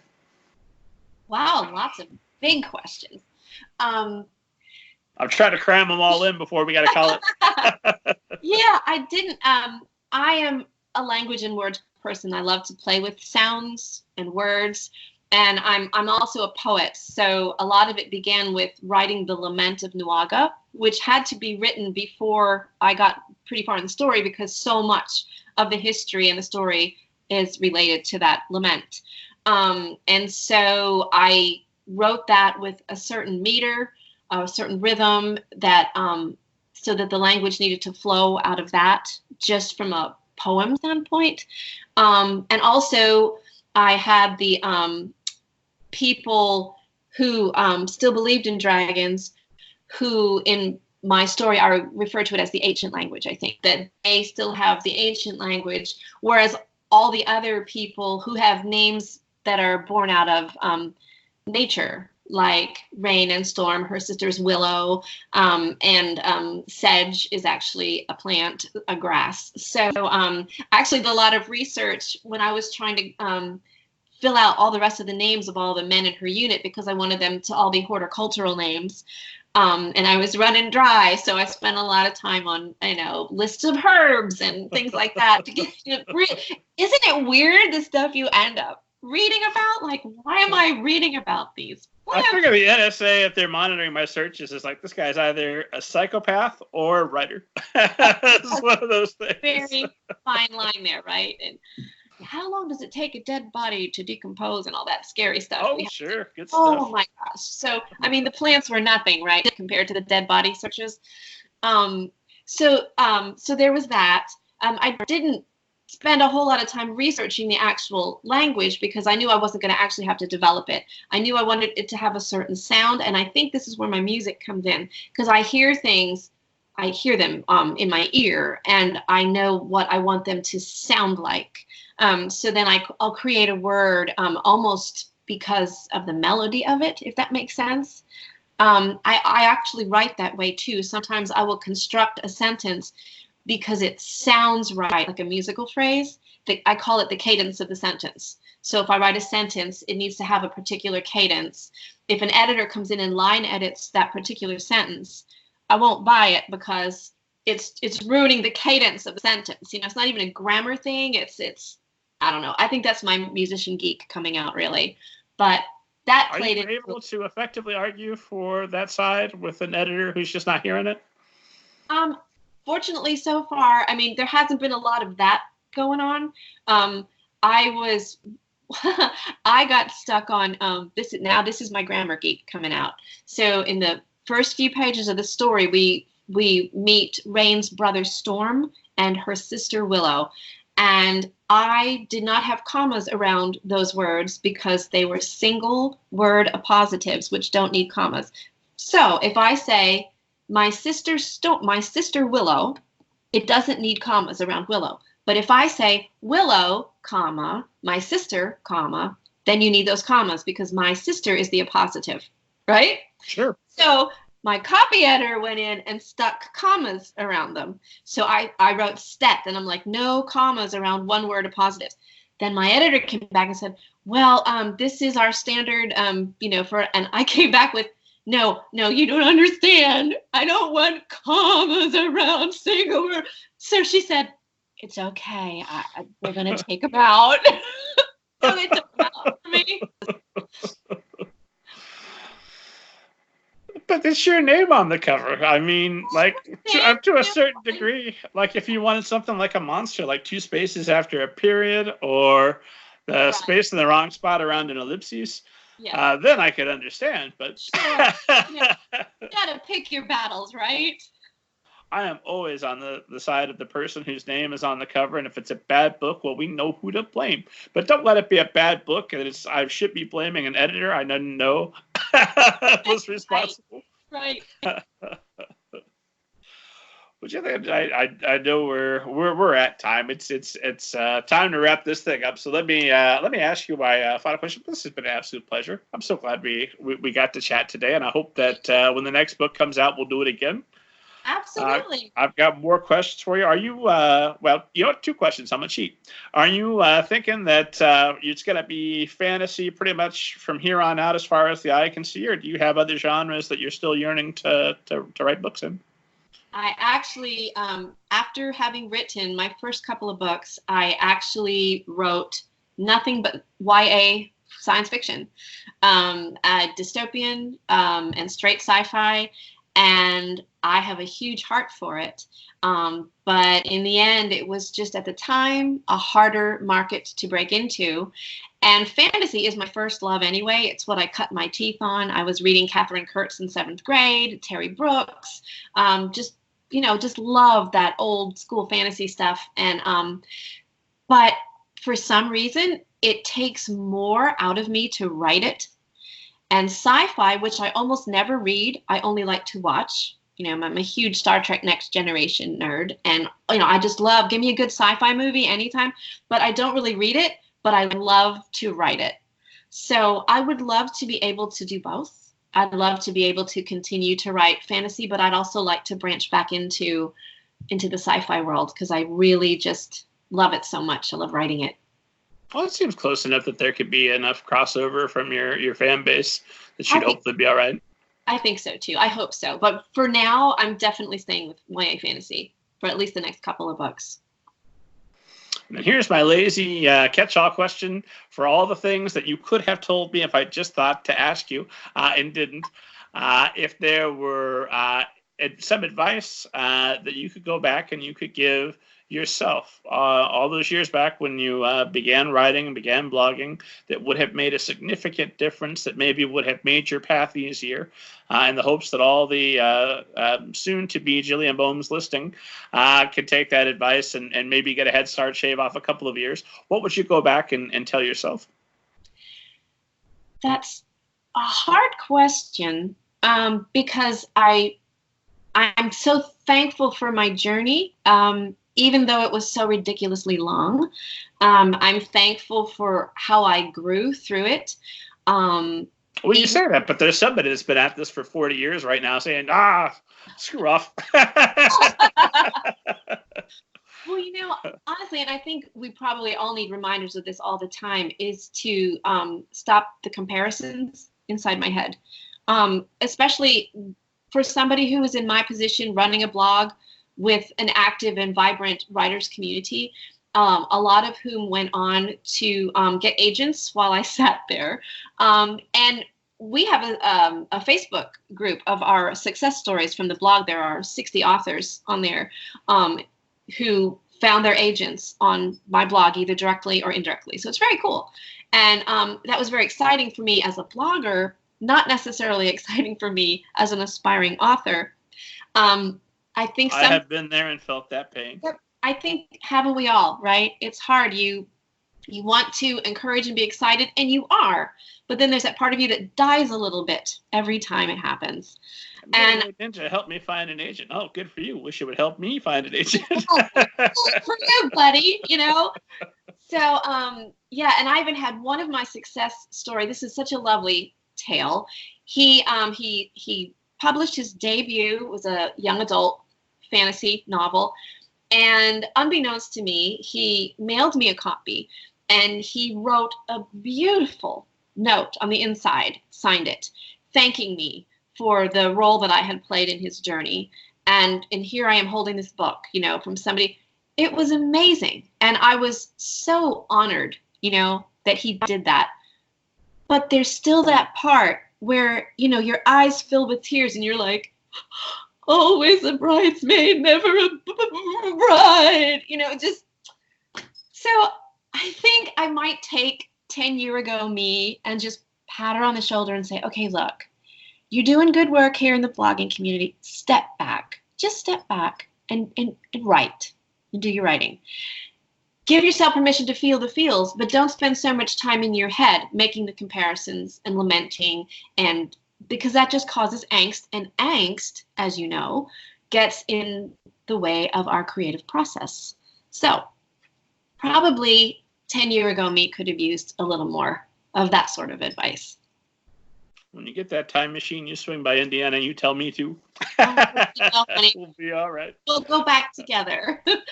Wow, lots of big questions. I'm trying to cram them all in before we got to call it. Yeah, I didn't. I am a language and words person. I love to play with sounds and words, and I'm also a poet. So a lot of it began with writing the Lament of Nagas, which had to be written before I got pretty far in the story because so much of the history and the story is related to that lament. And so I wrote that with a certain meter, a certain rhythm that so that the language needed to flow out of that, just from a poem standpoint. And also I had the people who still believed in dragons, who in my story are referred to it as the ancient language. I think that they still have the ancient language, whereas all the other people who have names that are born out of nature, like Rain and Storm, her sister's Willow, and Sedge is actually a plant, a grass. So actually did a lot of research when I was trying to fill out all the rest of the names of all the men in her unit, because I wanted them to all be horticultural names. And I was running dry, so I spent a lot of time on, lists of herbs and things like that. To get, isn't it weird, the stuff you end up reading about? Like, why am I reading about these? I figure the NSA, if they're monitoring my searches, is like, this guy's either a psychopath or a writer. It's one of those things. Very fine line there, right? And how long does it take a dead body to decompose and all that scary stuff? Oh, sure. Good stuff. Oh, my gosh. So, I mean, the plants were nothing, right, compared to the dead body searches. So there was that. I didn't spend a whole lot of time researching the actual language because I knew I wasn't going to actually have to develop it. I knew I wanted it to have a certain sound, and I think this is where my music comes in, because I hear them in my ear, and I know what I want them to sound like. So then I'll create a word almost because of the melody of it, if that makes sense. I actually write that way too. Sometimes I will construct a sentence because it sounds right, like a musical phrase. I call it the cadence of the sentence. So if I write a sentence, it needs to have a particular cadence. If an editor comes in and line edits that particular sentence, I won't buy it because it's ruining the cadence of the sentence. It's not even a grammar thing. It's I don't know. I think that's my musician geek coming out, really. But that played it. Are you able to effectively argue for that side with an editor who's just not hearing it? Fortunately, so far, I mean, there hasn't been a lot of that going on. I got stuck on this is my grammar geek coming out. So in the first few pages of the story, we meet Rain's brother Storm and her sister Willow. And I did not have commas around those words because they were single word appositives, which don't need commas. So if I say my sister Willow, it doesn't need commas around Willow. But if I say Willow, comma, my sister, comma, then you need those commas because my sister is the appositive, right? Sure. So my copy editor went in and stuck commas around them. So I wrote stet, and I'm like, no commas around one word appositive. Then my editor came back and said, well, this is our standard, and I came back with, no, you don't understand. I don't want commas around single word. So she said, it's okay. We're going to take them out. So they took them out for me. But it's your name on the cover. I mean, like, to a certain degree, like if you wanted something like a monster, like 2 spaces after a period or the space in the wrong spot around an ellipsis, then I could understand. But sure. You gotta pick your battles, right? I am always on the side of the person whose name is on the cover, and if it's a bad book, well, we know who to blame. But don't let it be a bad book, and I should be blaming an editor I didn't know was responsible. Right. Which I think I know we're at time. It's time to wrap this thing up. So let me ask you my final question. This has been an absolute pleasure. I'm so glad we got to chat today, and I hope that when the next book comes out, we'll do it again. Absolutely. I've got more questions for you. Are you, 2 questions. I'm going to cheat. Are you thinking that it's going to be fantasy pretty much from here on out as far as the eye can see, or do you have other genres that you're still yearning to write books in? I actually, after having written my first couple of books, I actually wrote nothing but YA science fiction, dystopian and straight sci-fi. And I have a huge heart for it. But in the end, it was just at the time a harder market to break into. And fantasy is my first love anyway. It's what I cut my teeth on. I was reading Catherine Kurtz in 7th grade, Terry Brooks, just just love that old school fantasy stuff. And but for some reason, it takes more out of me to write it. And sci-fi, which I almost never read, I only like to watch. I'm a huge Star Trek Next Generation nerd. And, I just love, give me a good sci-fi movie anytime. But I don't really read it, but I love to write it. So I would love to be able to do both. I'd love to be able to continue to write fantasy, but I'd also like to branch back into the sci-fi world because I really just love it so much. I love writing it. Well, it seems close enough that there could be enough crossover from your fan base that you'd hopefully be all right. I think so, too. I hope so. But for now, I'm definitely staying with YA fantasy for at least the next couple of books. And here's my lazy catch-all question for all the things that you could have told me if I just thought to ask you and didn't. If there were some advice that you could go back and you could give yourself all those years back when you began writing and began blogging that would have made a significant difference, that maybe would have made your path easier, in the hopes that all the soon-to-be Jillian Boehme's listening could take that advice and maybe get a head start, shave off a couple of years, what would you go back and tell yourself? That's a hard question because I'm so thankful for my journey. Even though it was so ridiculously long, I'm thankful for how I grew through it. Well, you say that, but there's somebody that's been at this for 40 years right now saying, screw off. Well, honestly, and I think we probably all need reminders of this all the time, is to stop the comparisons inside my head. Especially for somebody who is in my position running a blog with an active and vibrant writers community, a lot of whom went on to get agents while I sat there. And we have a Facebook group of our success stories from the blog. There are 60 authors on there who found their agents on my blog, either directly or indirectly. So it's very cool. And that was very exciting for me as a blogger, not necessarily exciting for me as an aspiring author. I have been there and felt that pain. I think, haven't we all, right? It's hard. You want to encourage and be excited, and you are. But then there's that part of you that dies a little bit every time it happens. And Ninja helped me find an agent. Oh, good for you. Wish it would help me find an agent. For you, buddy, So, and I even had one of my success story. This is such a lovely tale. He published his debut. It was a young adult fantasy novel. And unbeknownst to me, he mailed me a copy and he wrote a beautiful note on the inside, signed it, thanking me for the role that I had played in his journey. And here I am holding this book, from somebody. It was amazing. And I was so honored, that he did that. But there's still that part where, your eyes fill with tears and you're like, always a bridesmaid, never a bride, so I think I might take 10-year-ago me and just pat her on the shoulder and say, okay, look, you're doing good work here in the blogging community. Step back, just step back and write and do your writing. Give yourself permission to feel the feels, but don't spend so much time in your head making the comparisons and lamenting, and because that just causes angst, and angst, as you know, gets in the way of our creative process. So probably 10-year-ago me could have used a little more of that sort of advice. When you get that time machine, you swing by Indiana, you tell me to. We'll be all right. We'll go back together. Well,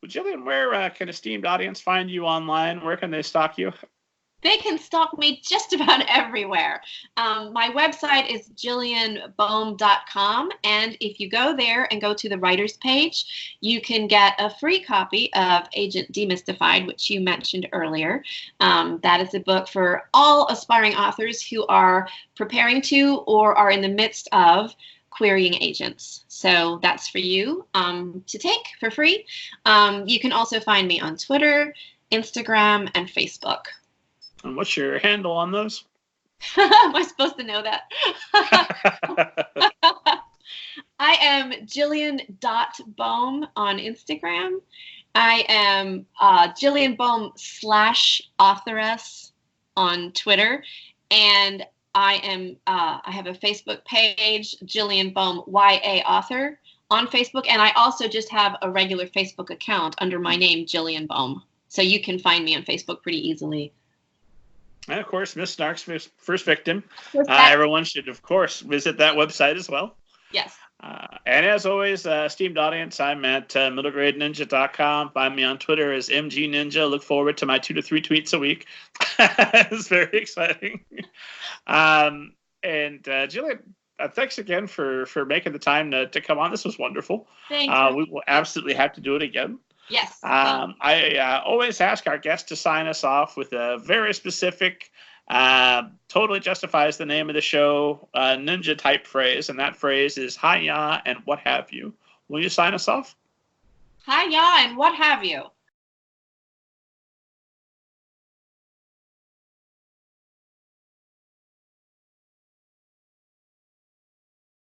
Jillian, where can esteemed audience find you online? Where can they stalk you? They can stalk me just about everywhere. My website is jillianboehme.com, and if you go there and go to the writers page, you can get a free copy of Agent Demystified, which you mentioned earlier. That is a book for all aspiring authors who are preparing to or are in the midst of querying agents. So that's for you to take for free. You can also find me on Twitter, Instagram, and Facebook. And what's your handle on those? Am I supposed to know that? I am Jillian.Boehme on Instagram. I am Jillian Boehme /Authoress on Twitter. And I have a Facebook page, Jillian Boehme YA Author on Facebook. And I also just have a regular Facebook account under my name, Jillian Boehme. So you can find me on Facebook pretty easily. And of course, Miss Snark's First Victim. Everyone should, of course, visit that website as well. Yes. And as always, esteemed audience, I'm at middlegradeninja.com. Find me on Twitter as MGNinja. Look forward to my 2 to 3 tweets a week. It's very exciting. And Jillian, thanks again for making the time to come on. This was wonderful. Thank you. We will absolutely have to do it again. Yes. I always ask our guests to sign us off with a very specific, totally justifies the name of the show, ninja type phrase, and that phrase is "Hi-ya" and what have you. Will you sign us off? Hi-ya and what have you.